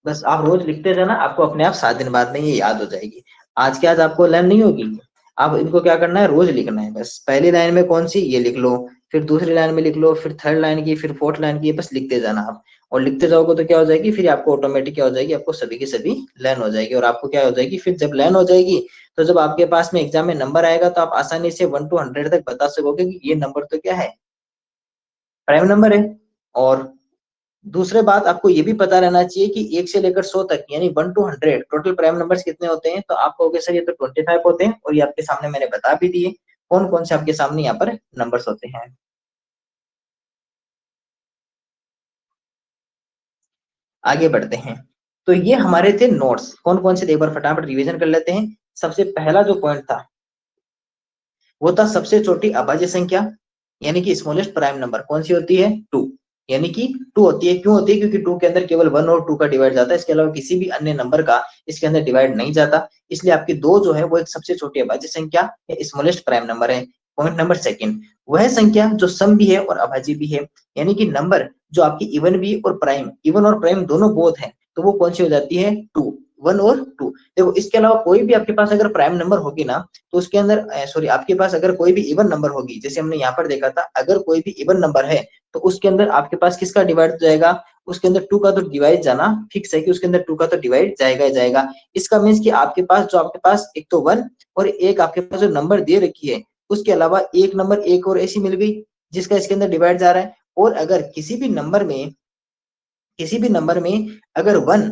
बस आप रोज लिखते जाना, आपको अपने आप 7 दिन बाद में ये याद हो जाएगी। आज के आज आपको लर्न नहीं होगी, आप इनको क्या करना है रोज लिखना है। बस पहली लाइन में कौन सी ये लिख लो, फिर दूसरी लाइन में लिख लो, फिर थर्ड लाइन की, फिर फोर्थ लाइन की, बस लिखते जाना आप। और लिखते जाओगे तो क्या हो जाएगी फिर आपको ऑटोमेटिक क्या हो जाएगी आपको सभी की सभी लर्न हो जाएगी। और आपको क्या हो जाएगी फिर जब लर्न हो जाएगी तो जब आपके पास में एग्जाम में नंबर आएगा तो आप आसानी से 1 to 100 तक बता सकोगे कि ये नंबर तो क्या है प्राइम नंबर है। और दूसरे बात आपको ये भी पता रहना चाहिए कि 1 से लेकर 100 तक यानी 1 to 100 टोटल प्राइम नंबर्स कितने होते हैं। तो आप कहोगे सर ये तो 25 होते हैं, और ये आपके सामने मैंने बता भी दिए कौन कौन से आपके सामने यहाँ पर नंबर्स होते हैं। आगे बढ़ते हैं। तो ये हमारे थे नोट्स कौन कौन से, एक बार फटाफट रिवीजन कर लेते हैं। सबसे पहला जो पॉइंट था वो था सबसे छोटी अभाज्य संख्या यानी कि स्मॉलेस्ट प्राइम नंबर कौन सी होती है 2, यानी कि 2 होती है। क्यों होती है क्योंकि 2 के अंदर केवल 1 और 2 का डिवाइड जाता है, इसके अलावा किसी भी अन्य नंबर का इसके अंदर डिवाइड नहीं जाता, इसलिए आपकी 2 जो है वो एक सबसे छोटी अभाज्य संख्या या स्मॉलेस्ट प्राइम नंबर है। पॉइंट नंबर सेकंड, वह संख्या जो सम भी है और अभाज्य भी है, यानी कि नंबर जो आपकी इवन भी और प्राइम, इवन और प्राइम दोनों बोथ है, तो वो कौन सी हो जाती है 2, 1 और 2। देखो इसके अलावा कोई भी आपके पास अगर प्राइम नंबर होगी ना तो उसके अंदर सॉरी आपके पास अगर कोई भी इवन नंबर होगी, जैसे हमने यहाँ पर देखा था अगर कोई भी इवन नंबर है तो उसके अंदर आपके पास किसका डिवाइड जाएगा, उसके अंदर 2 का तो डिवाइड जाना फिक्स है कि उसके अंदर 2 का तो डिवाइड जाएगा ही जाएगा। इसका मीन्स कि आपके पास जो आपके पास एक तो 1 और एक आपके पास जो नंबर दे रखी है उसके अलावा एक नंबर एक और ऐसी मिल गई जिसका इसके अंदर डिवाइड जा रहा है। और अगर किसी भी नंबर में अगर 1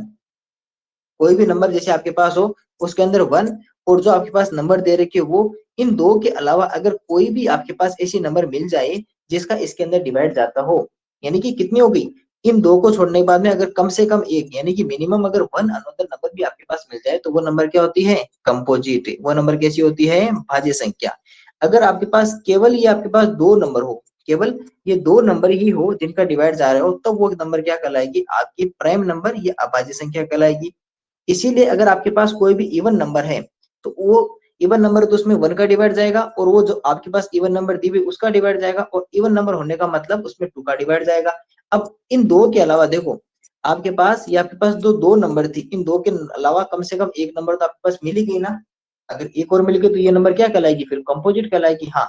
कोई भी नंबर जैसे आपके पास हो उसके अंदर 1 और जो आपके पास नंबर दे रखी है वो, इन दो के अलावा अगर कोई भी आपके पास ऐसी नंबर मिल जाए जिसका इसके अंदर डिवाइड जाता हो, यानी कि कितनी हो गई इन दो को छोड़ने के बाद में अगर कम से कम एक यानी कि मिनिमम अगर 1 अनदर नंबर भी आपके पास मिल जाए तो वो नंबर क्या होती है कंपोजिट, वो नंबर कैसी होती है भाज्य संख्या। अगर आपके पास केवल ये आपके पास 2 नंबर हो, केवल ये 2 नंबर ही हो जिनका डिवाइड जा रहा हो, तब वो नंबर क्या कहलाएगी आपकी प्राइम नंबर या अभाज्य संख्या कहलाएगी। इसीलिए अगर आपके पास कोई भी इवन नंबर है तो वो इवन नंबर तो उसमें 1 का डिवाइड जाएगा और वो जो आपके पास इवन नंबर दी हुई उसका डिवाइड जाएगा, और इवन नंबर होने का मतलब उसमें 2 का डिवाइड जाएगा। अब इन दो के अलावा देखो आपके पास, या आपके पास दो नंबर थी, इन दो के अलावा कम से कम एक नंबर तो आपके पास मिल ही गई ना। अगर एक और मिल गई तो ये नंबर क्या कहलाएगी, फिर कंपोजिट कहलाएगी। हाँ,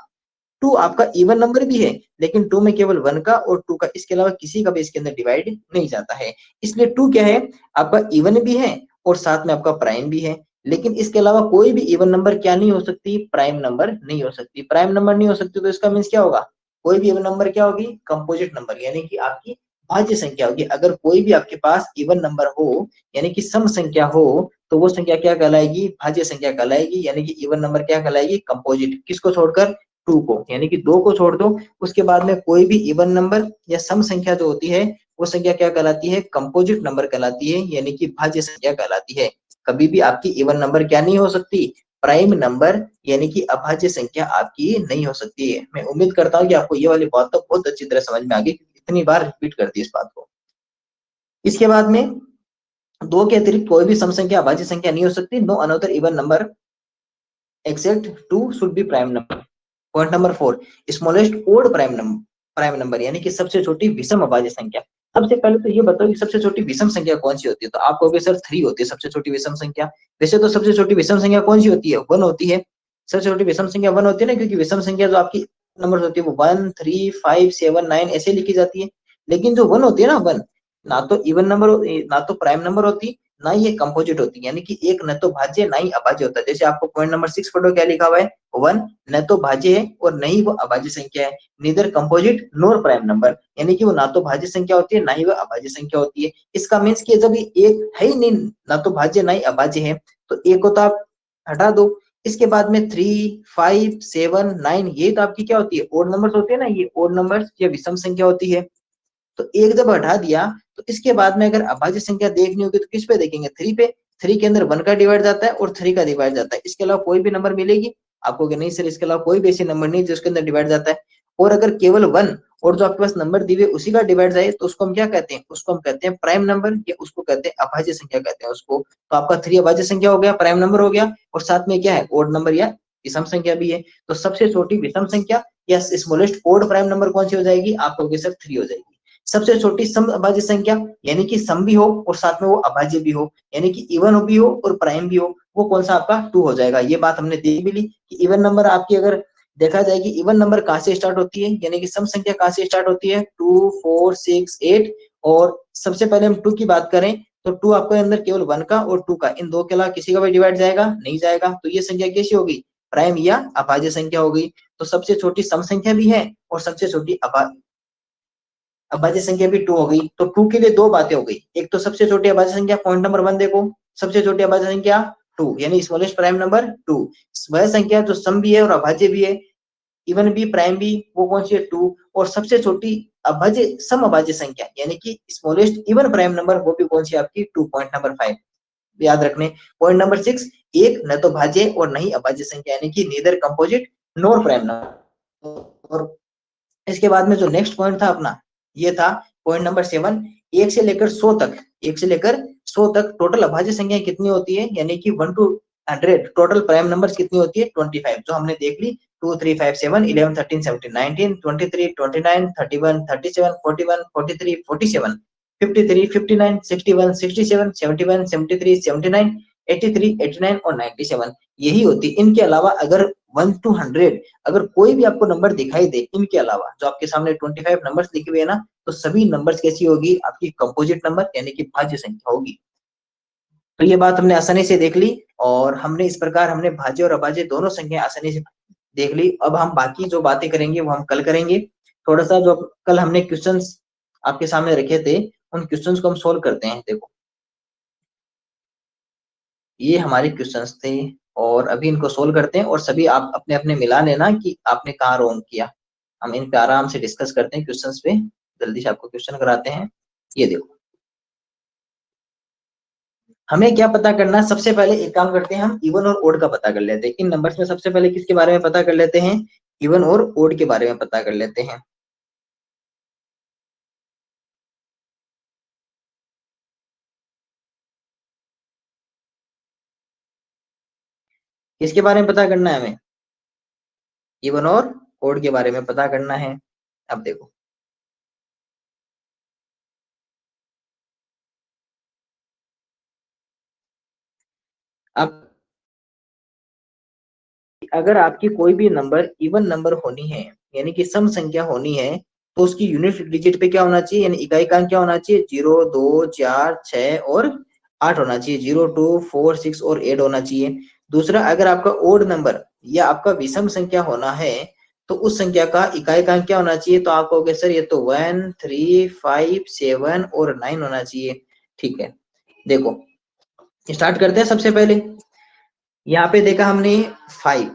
2 आपका इवन नंबर भी है, लेकिन 2 में केवल 1 का और 2 का, इसके अलावा किसी का भी इसके अंदर डिवाइड नहीं जाता है। इसलिए 2 क्या है, आपका इवन भी है और साथ में आपका प्राइम भी है। लेकिन इसके अलावा कोई भी इवन नंबर क्या नहीं हो सकती, प्राइम नंबर नहीं हो सकती। प्राइम नंबर नहीं हो सकती तो इसका मीन्स क्या होगा, कोई भी इवन नंबर क्या होगी, कंपोजिट नंबर, यानी कि आपकी भाज्य संख्या होगी। अगर कोई भी आपके पास इवन नंबर हो, यानी कि सम संख्या हो, तो वो संख्या क्या कहलाएगी, भाज्य संख्या कहलाएगी, यानी कि इवन नंबर क्या कहलाएगी, कंपोजिट। किसको छोड़कर, 2 को, यानी कि 2 को छोड़ दो, उसके बाद में कोई भी इवन नंबर या सम संख्या जो होती है, वो संख्या क्या कहलाती है, कंपोजिट नंबर कहलाती है, यानी कि भाज्य संख्या कहलाती है। कभी भी आपकी इवन नंबर क्या नहीं हो सकती, प्राइम नंबर, यानी कि अभाज्य संख्या आपकी नहीं हो सकती है। मैं उम्मीद करता हूँ कि आपको ये वाली बात तो बहुत अच्छी तरह समझ में आ गई, इतनी बार रिपीट कर दी इस बात को। इसके बाद में 2 के अतिरिक्त कोई भी सम संख्या अभाज्य संख्या नहीं हो सकती। No another even number except 2 should be prime number. Point number 4, smallest odd prime number, यानी कि सबसे छोटी विषम अभाज्य संख्या। सबसे पहले तो ये बताओ कि सबसे छोटी विषम संख्या कौन सी होती है, तो आप कहोगे सर 3 होती है सबसे छोटी विषम संख्या। वैसे तो सबसे छोटी विषम संख्या कौन सी होती है, 1 होती है। सबसे छोटी विषम संख्या 1 होती है ना, क्योंकि विषम संख्या जो आपकी नंबर होती है वो 1 3 5 7 9 ऐसे लिखी जाती है। लेकिन जो 1 होती है ना, 1 ना तो इवन नंबर, ना तो प्राइम नंबर होती, ना ये कंपोजिट होती, यानी कि एक न तो भाज्य ना ही अभाज्य होता है। जैसे आपको पॉइंट नंबर 6 पढ़ो, क्या लिखा हुआ है, 1 न तो भाज्य है और न ही वो अभाज्य संख्या है। नीदर कंपोजिट नोर प्राइम नंबर, यानी कि वो ना तो भाज्य संख्या होती है, ना ही वो अभाज्य संख्या होती है। इसका मीन्स कि जब ये एक है ही नहीं, ना तो भाज्य ना ही अभाज्य है, तो एक को तो आप हटा दो। इसके बाद में 3 5 7 9 ये तो आपकी क्या होती है, ओड नंबर्स होते हैं ना, ये ओड नंबर्स या विषम संख्या होती है। तो एक जब हटा दिया, तो इसके बाद में अगर अभाज्य संख्या देखनी होगी तो किस पे देखेंगे, 3 पे। 3 के अंदर 1 का डिवाइड जाता है और 3 का डिवाइड जाता है, इसके अलावा कोई भी नंबर मिलेगी आपको कि नहीं सर, इसके अलावा कोई भी ऐसे नंबर नहीं जिसके अंदर डिवाइड जाता है। और अगर केवल 1 और जो आपके पास नंबर दिए हुए उसी का डिवाइड जाए, तो उसको हम क्या कहते हैं, उसको हम कहते हैं प्राइम नंबर, या उसको कहते हैं अभाज्य संख्या कहते हैं उसको। तो आपका 3 अभाज्य संख्या हो गया, प्राइम नंबर हो गया, और साथ में क्या है, ओड नंबर या विषम संख्या भी है। तो सबसे छोटी विषम संख्या या स्मॉलेस्ट ओड प्राइम नंबर कौन सी हो जाएगी, आप कहोगे सर 3 हो जाएगी। सबसे छोटी सम अभाज्य संख्या, यानी कि सम भी हो और साथ में वो अभाज्य भी हो, यानी कि इवन भी हो और प्राइम भी हो, वो कौन सा आपका 2 हो जाएगा। ये बात हमने देख भी ली कि इवन नंबर आपकी अगर देखा जाए कि इवन नंबर कहाँ से स्टार्ट होती है, यानी कि सम संख्या कहाँ से स्टार्ट होती है, 2 4 6 8। और सबसे पहले हम 2 की बात करें तो 2 आपके अंदर केवल 1 का और 2 का, इन दो के अलावा किसी का भी डिवाइड जाएगा नहीं जाएगा, तो ये संख्या कैसी होगी, प्राइम या अभाज्य संख्या होगी। तो सबसे छोटी सम संख्या भी है और सबसे छोटी अभाज्य संख्या भी 2 हो गई। तो 2 के लिए दो बातें हो गई, एक तो सबसे छोटी अभाज्य संख्या, पॉइंट नंबर 1 देखो, सबसे छोटी अभाज्य संख्या 2, यानी स्मॉलेस्ट प्राइम नंबर 2। वह संख्या जो सम भी है और अभाज्य भी है, इवन भी प्राइम भी, वो कौन सी है, 2। और सबसे छोटी अभाज्य सम अभाज्य संख्या, यानी कि स्मॉलेस्ट इवन प्राइम नंबर, वो भी कौन सी आपकी 2, पॉइंट नंबर 5 याद रखने। पॉइंट नंबर 6, एक न तो भाज्य और न ही अभाज्य संख्या, यानी कि नीदर कंपोजिट नोर प्राइम नंबर। और इसके बाद में जो नेक्स्ट पॉइंट था अपना, ये था पॉइंट नंबर 7, 1 से लेकर 100 तक, 1 से लेकर 100 तक टोटल अभाज्य संख्या कितनी होती है, यानी कि 1 to 100 टोटल प्राइम नंबर्स कितनी होती है, 25, जो हमने देख ली। 2 3 5 7 11 13 17 19 23 29 31 37 41 43 47 53 59 61 67 71 73 79 83 89 और 97 यही होती है। इनके अलावा अगर 1 to 100 अगर कोई भी आपको नंबर दिखाई दे, इनके अलावा जो आपके सामने 25 नंबर्स लिखे हुए हैं ना, तो सभी नंबर्स कैसी होगी, आपकी कंपोजिट नंबर, यानी कि भाज्य संख्या होगी। तो ये बात हमने आसानी से देख ली, और हमने इस प्रकार हमने भाज्य और अभाज्य दोनों संख्या आसानी से देख ली। अब हम बाकी जो बातें करेंगे वो हम कल करेंगे। थोड़ा सा जो कल हमने क्वेश्चंस आपके सामने रखे थे, उन क्वेश्चंस को हम सोल्व करते हैं। देखो, ये हमारे क्वेश्चंस थे और अभी इनको सोल्व करते हैं, और सभी आप अपने अपने मिला लेना कि आपने कहाँ रॉन्ग किया। हम इन पे आराम से डिस्कस करते हैं, क्वेश्चंस पे जल्दी से आपको क्वेश्चन कराते हैं। ये देखो, हमें क्या पता करना है, सबसे पहले एक काम करते हैं, हम इवन और ओड का पता कर लेते हैं। इन नंबर्स में सबसे पहले किसके बारे में पता कर लेते हैं, इवन और ओड के बारे में पता कर लेते हैं। किसके बारे में पता करना है हमें, इवन और ओड के बारे में पता करना है। अब देखो, आप अगर आपकी कोई भी नंबर इवन नंबर होनी है, यानी कि सम संख्या होनी है, तो उसकी यूनिट डिजिट पे क्या होना चाहिए, यानी इकाई का अंक क्या होना चाहिए, 0, 2, 4, 6 और 8 होना चाहिए। 0, 2, 4, 6 और 8 होना चाहिए। दूसरा, अगर आपका ओड नंबर या आपका विषम संख्या होना है, तो उस संख्या का इकाई का अंक क्या होना चाहिए, तो आप कहोगे सर ये तो 1, 3, 5, 7 और 9 होना चाहिए। ठीक है, देखो स्टार्ट करते हैं। सबसे पहले यहाँ पे देखा हमने 5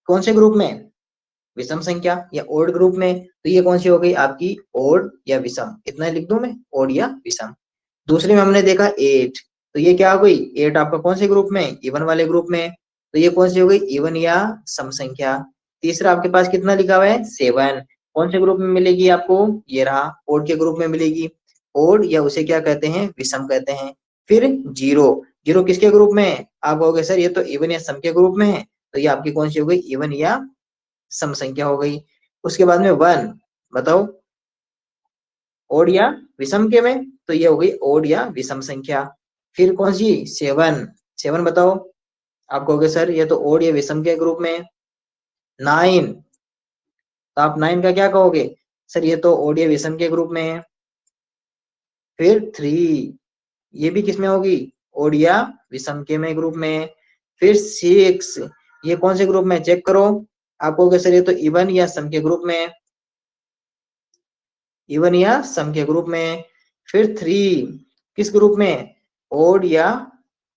कौन से ग्रुप में, विषम संख्या या ओड ग्रुप में, तो ये कौन सी हो गई आपकी, ओड या विषम। इतना लिख दूं मैं, ओड या विषम। दूसरे में हमने देखा 8, तो ये क्या हो गई, 8 आपका कौन से ग्रुप में, इवन वाले ग्रुप में, तो ये कौन सी हो गई, इवन या सम संख्या। तीसरा आपके पास कितना लिखा हुआ है, 7, कौन से ग्रुप में मिलेगी आपको, ये रहा, ओड के ग्रुप में मिलेगी। ओड या उसे क्या कहते हैं, विषम कहते हैं। फिर 0, 0 किसके ग्रुप में है, आप कहोगे सर ये तो इवन या सम के ग्रुप में है, तो ये आपकी कौन सी हो गई, इवन या सम संख्या हो गई। उसके बाद में 1, बताओ ओड या विषम के में, तो ये हो गई ओड या विषम संख्या। फिर कौन सी, 7, 7 बताओ, आप कहोगे सर ये तो ओड या विषम के ग्रुप में। 9, तो आप 9 का क्या कहोगे, सर ये तो ओड या विषम के ग्रुप में है। फिर 3, ये भी किसमें होगी, ओड या विषम के में ग्रुप में। फिर 6, ये कौन से ग्रुप में, चेक करो, आप कहोगे सर ये तो इवन या सम के ग्रुप में, इवन या सम के ग्रुप में। फिर 3 किस ग्रुप में, ओड या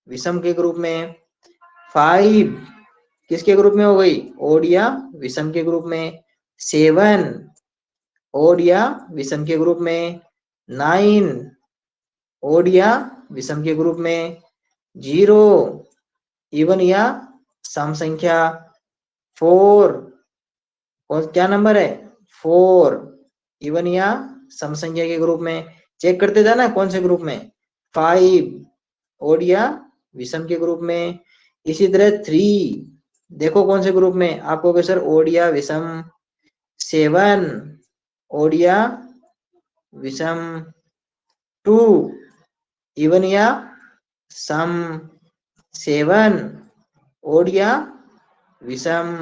विषम के ग्रुप में। 5 किसके ग्रुप में हो गई, ओड या विषम के ग्रुप में। 7 ओड या विषम के ग्रुप में। 9 ओड या विषम के ग्रुप में। 0 इवन या सम संख्या। 4 कौन क्या नंबर है, 4 इवन या सम संख्या के ग्रुप में। चेक करते जाना कौन से ग्रुप में। 5 ओड या विषम के ग्रुप में। इसी तरह 3 देखो कौन से ग्रुप में, आप कहोगे सर ओड या विषम। 7 ओड या विषम। 2 इवन या सम। 7 ओड या विषम।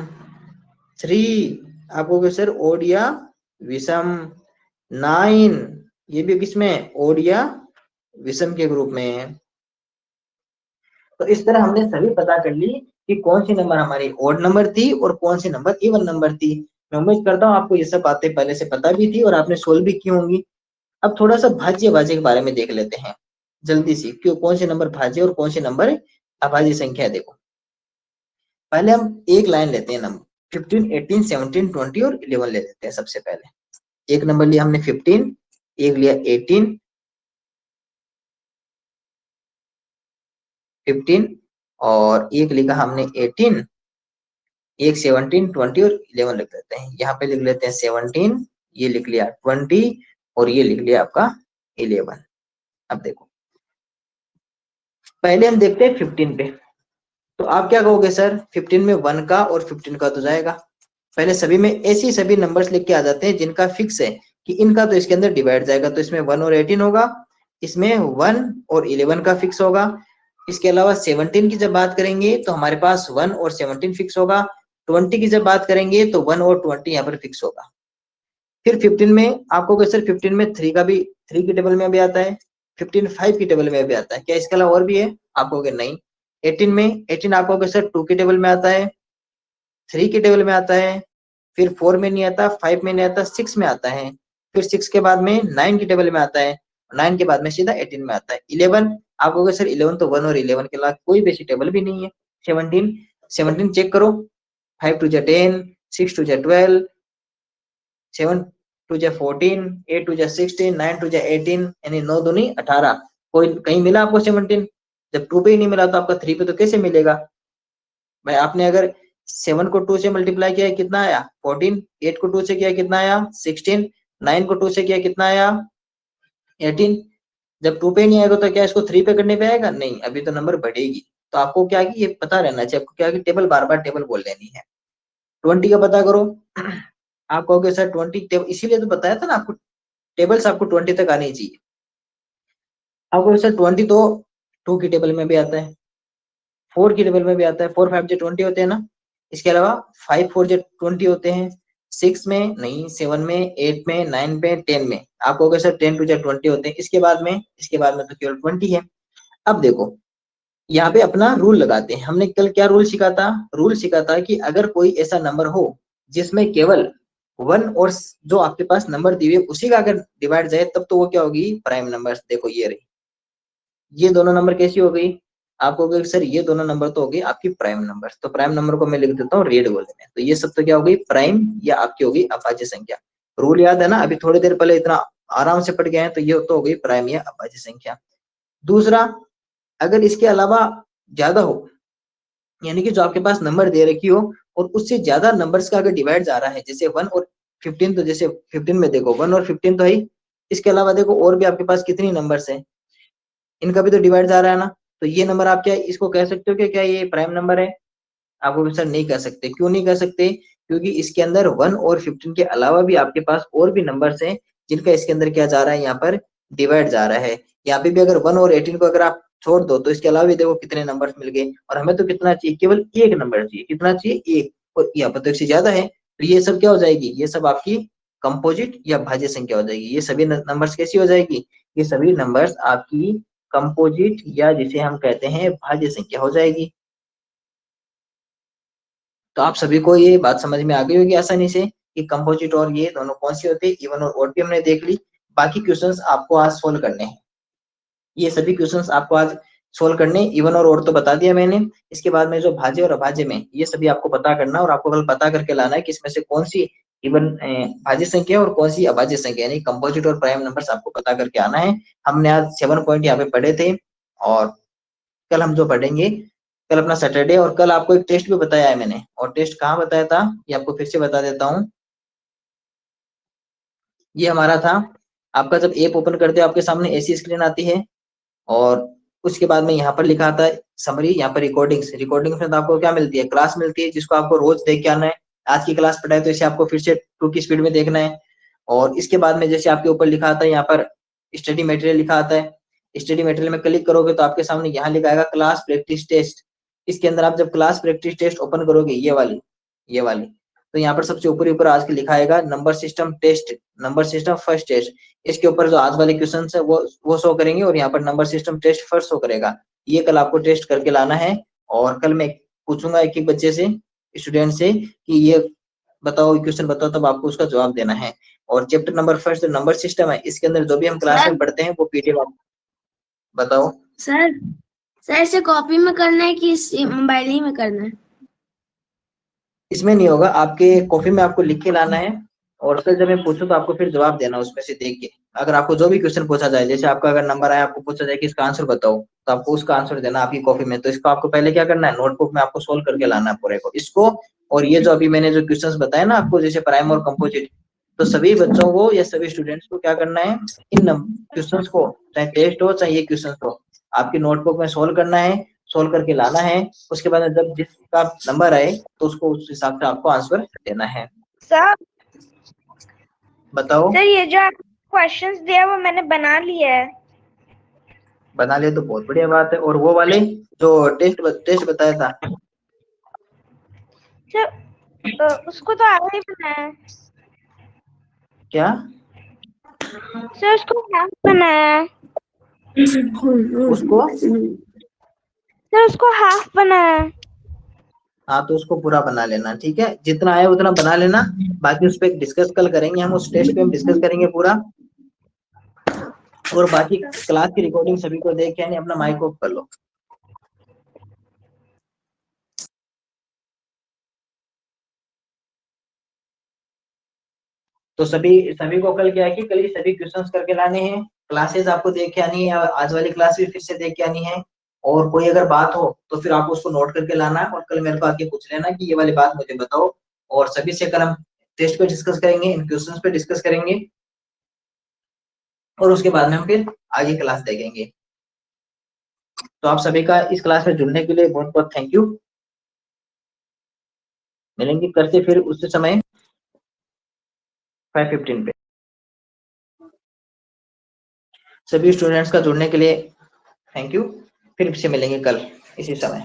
3 आप कहोगे सर ओड या विषम। 9 ये भी किसमें, ओड या विषम के ग्रुप में है। तो इस तरह हमने सभी पता कर ली कि कौन सी नंबर हमारी ओड नंबर थी और कौन सी नंबर इवन नंबर थी। मैं उम्मीद करता हूँ आपको ये सब बातें पहले से पता भी थी और आपने सोल्व भी की होंगी। अब थोड़ा सा भाज्य भाज्य के बारे में देख लेते हैं जल्दी से, क्यों कौन से नंबर भाज्य और कौन से नंबर अभाज्य संख्या है। देखो पहले हम एक लाइन लेते हैं, नंबर 15, 18, 17, 20 और 11 ले लेते हैं। सबसे पहले एक नंबर लिया हमने 15, एक लिया 18, 15 और एक लिखा हमने 18, एक 17, 20 और 11 लिख लेते हैं। यहाँ पे लिख लेते हैं 17, ये लिख लिया 20 और ये लिख लिया आपका 11। अब देखो पहले हम देखते हैं 15 पे, तो आप क्या कहोगे सर 15 में 1 का और 15 का तो जाएगा। पहले सभी में ऐसी सभी नंबर्स लिख के आ जाते हैं जिनका फिक्स है कि इनका तो इसके अंदर डिवाइड जाएगा, तो इसमें 1 और 18 होगा, इसमें 1 और 11 का फिक्स होगा। इसके अलावा 17 की जब बात करेंगे तो हमारे पास 1 और 17 फिक्स होगा। 20 की जब बात करेंगे तो 1 और 20 यहाँ पर फिक्स होगा। फिर 15 में आपको सर 15 में 3 का भी 3 की टेबल में भी आता है, 15 5 की टेबल में भी आता है, क्या इसके अलावा और भी है, आप कहोगे नहीं। 18 में 18 आप कहोगे सर 2 की टेबल में आता है, 3 की टेबल में आता है, फिर 4 में नहीं आता, 5 में नहीं आता, 6 में आता है, फिर 6 के बाद में 9 की टेबल में आता है, 9 के बाद में सीधा 18 में आता है। 11 आप कहोगे सर 11 तो 1 और 11 के अलावा कोई बेसिक टेबल भी नहीं है। 17 चेक करो, 5 2 10, 6 2 12, 7 2 14, 8 2 16, 9 2 18, यानी 9 दूनी 18। कोई कहीं मिला आपको 17? जब 2 पे ही नहीं मिला तो आपका 3 पे तो कैसे मिलेगा भाई। आपने अगर 7 को 2 से मल्टीप्लाई किया कितना आया 14, 8 को 2 से किया कितना आया 16, 9 को 2 से किया कितना आया 18। जब 2 पे नहीं आएगा तो क्या इसको 3 पे करने पे आएगा, नहीं, अभी तो नंबर बढ़ेगी। तो आपको क्या कि ये पता रहना चाहिए आपको क्या कि टेबल बार बार टेबल बोल लेनी है। 20 का पता करो, आप कहोगे सर 20 टेबल, इसीलिए तो बताया था ना आपको टेबल्स आपको 20 तक आनी चाहिए। आपको सर 20 तो 2 की टेबल में भी आता है, 4 की टेबल में भी आता है, 4 5 20 होते हैं ना। इसके अलावा 5 4 20 होते हैं, 6 में नहीं, 7 में, 8 में, 9 में, 10 में। आप कहोगे सर 10 2 20 होते हैं, इसके बाद में तो केवल 20 है। अब देखो यहाँ पे अपना रूल लगाते हैं। हमने कल क्या रूल सीखा था? रूल सीखा था कि अगर कोई ऐसा नंबर हो जिसमें केवल 1 और जो आपके पास नंबर दिए हुए उसी का अगर डिवाइड जाए तब तो वो क्या होगी? Prime number. देखो ये रही, ये दोनों नंबर कैसी हो गई? आप कहोगे सर ये दोनों नंबर तो हो गई आपकी प्राइम नंबर। तो प्राइम नंबर को मैं लिख देता हूँ रेड गोल्ड में। तो ये सब तो क्या हो गई? प्राइम या आपकी होगी अभाज्य संख्या। रूल याद है ना? अभी थोड़ी देर पहले इतना आराम से पढ़ गए हैं। तो ये तो हो गई प्राइम या अभाज्य संख्या। दूसरा, अगर इसके अलावा ज्यादा हो, यानी कि जो आपके पास नंबर दे रखी हो और उससे ज्यादा नंबर्स का अगर डिवाइड जा रहा है, जैसे 1 और 15, तो जैसे 15 में देखो 1 और 15 तो है ही, इसके अलावा देखो और भी आपके पास कितनी नंबर्स हैं, इनका भी तो डिवाइड जा रहा है ना। तो ये नंबर आप क्या इसको कह सकते हो कि क्या ये प्राइम नंबर है? आपको सर नहीं कह सकते। क्यों नहीं कह सकते? क्योंकि इसके अंदर 1 और 15 के अलावा भी आपके पास और भी नंबर्स हैं जिनका इसके अंदर क्या जा रहा है? यहाँ पर डिवाइड जा रहा है। यहाँ पे भी अगर 1 और 18 को अगर आप छोड़ दो तो इसके अलावा भी देखो कितने नंबर्स मिल गए। और हमें तो कितना चाहिए? केवल एक नंबर चाहिए। कितना चाहिए? एक। और यहाँ पर तो एक से ज्यादा है, तो ये सब क्या हो जाएगी? ये सब आपकी कंपोजिट या भाज्य संख्या हो जाएगी। ये सभी नंबर्स कैसी हो जाएगी? ये सभी नंबर्स आपकी कंपोजिट या जिसे हम कहते हैं भाज्य संख्या हो जाएगी। तो आप सभी को ये बात समझ में आ गई होगी आसानी से कि कंपोजिट और ये दोनों कौन सी होती है। इवन और ओड भी हमने देख ली। बाकी क्वेश्चंस आपको आज सोल्व करने हैं। ये सभी क्वेश्चंस आपको आज सोल्व करने। इवन और ओड तो बता दिया मैंने। इसके बाद में जो भाज्य और अभाज्य में, ये सभी आपको पता करना और आपको कल पता करके लाना है कि इसमें से कौन सी इवन भाज्य संख्या और कौन सी अभाज्य संख्या, यानी कंपोजिट और प्राइम नंबर्स आपको पता करके आना है। हमने आज 7 पॉइंट यहाँ पे पढ़े थे और कल हम जो पढ़ेंगे, कल अपना सैटरडे। और कल आपको एक टेस्ट भी बताया है मैंने, और टेस्ट कहाँ बताया था ये आपको फिर से बता देता हूँ। ये हमारा था, आपका जब ऐप ओपन करते हो आपके सामने ऐसी स्क्रीन आती है और उसके बाद में यहाँ पर लिखा आता है समरी, यहाँ पर रिकॉर्डिंग्स। रिकॉर्डिंग्स में तो आपको क्या मिलती है? क्लास मिलती है, जिसको आपको रोज देख के आना है। आज की क्लास पढ़ाए तो इसे आपको फिर से 2 की स्पीड में देखना है। और इसके बाद में जैसे आपके ऊपर लिखा आता है यहाँ पर स्टडी मटेरियल लिखा आता है, स्टडी मटेरियल में क्लिक करोगे तो आपके सामने यहाँ लिखा आएगा क्लास प्रैक्टिस टेस्ट। इसके अंदर आप जब क्लास प्रैक्टिस टेस्ट ओपन करोगे, ये वाली, तो यहाँ पर सबसे ऊपर आज के लिखा आएगा number system test, number system first test. इसके ऊपर जो आज वाले क्वेश्चन है वो शो करेंगे और यहाँ पर number system test first show करेगा। ये कल आपको टेस्ट करके लाना है। और कल मैं पूछूंगा एक एक बच्चे से, स्टूडेंट से, कि ये बताओ क्वेश्चन बताओ, तब आपको उसका जवाब देना है। और चैप्टर नंबर फर्स्ट जो नंबर सिस्टम है, इसके अंदर जो भी हम क्लास में पढ़ते हैं वो पीडीएफ आप बताओ। सर इसे कॉपी में करना है कि मोबाइल ही में करना है? इसमें नहीं होगा, आपके कॉपी में आपको लिख के लाना है और फिर जब मैं पूछूं तो आपको फिर जवाब देना उसमें से देख के। अगर आपको जो भी क्वेश्चन पूछा जाए, जैसे आपका अगर नंबर आया आपको पूछा जाए कि इसका आंसर बताओ, तो आपको उसका आंसर देना आपकी कॉपी में। तो इसको आपको पहले क्या करना है? नोटबुक में आपको सोल्व करके लाना है पूरे को इसको। और ये जो अभी मैंने जो क्वेश्चंस बताए ना आपको, जैसे प्राइम और कंपोजिट, तो सभी बच्चों को या सभी स्टूडेंट्स को क्या करना है? इन क्वेश्चंस को, चाहे टेस्ट हो चाहे ये क्वेश्चन हो, आपकी नोटबुक में सोल्व करना है, सोल्व करके लाना है। उसके बाद जब जिसका नंबर आए तो उसको उस हिसाब से आपको आंसर देना है। सर बताओ। सर ये जो आप क्वेश्चंस दिया वो मैंने बना लिया है। बना ले तो बहुत बढ़िया बात है। और वो वाले जो टेस्ट बताया था, सर उसको तो आगे ही बनाया है। क्या? सर उसको हाफ बनाया है। उसको सर उसको हाफ बनाया है। हाँ, तो उसको पूरा बना लेना, ठीक है? जितना आया उतना बना लेना। बाकी उस पर डिस्कस कल करेंगे हम, उस टेस्ट पे हम डिस्कस करेंगे पूरा। और बाकी क्लास की रिकॉर्डिंग सभी को देख के अपना माइक ऑफ कर लो। तो सभी को कल क्या है कि कल ये सभी क्वेश्चंस करके लाने हैं। क्लासेस आपको देख के आनी है, आज वाली क्लास भी फिर से देख के आनी है। और कोई अगर बात हो तो फिर आप उसको नोट करके लाना है और कल मेरे को आके पूछ लेना कि ये वाली बात मुझे बताओ। और सभी से कल हम टेस्ट पे डिस्कस करेंगे, इन क्वेश्चंस पे डिस्कस करेंगे और उसके बाद में हम फिर आगे क्लास देखेंगे। तो आप सभी का इस क्लास में जुड़ने के लिए बहुत बहुत थैंक यू। मिलेंगे कल से फिर उसी समय 5:15 पे। सभी स्टूडेंट्स का जुड़ने के लिए थैंक यू। फिर से मिलेंगे कल इसी समय।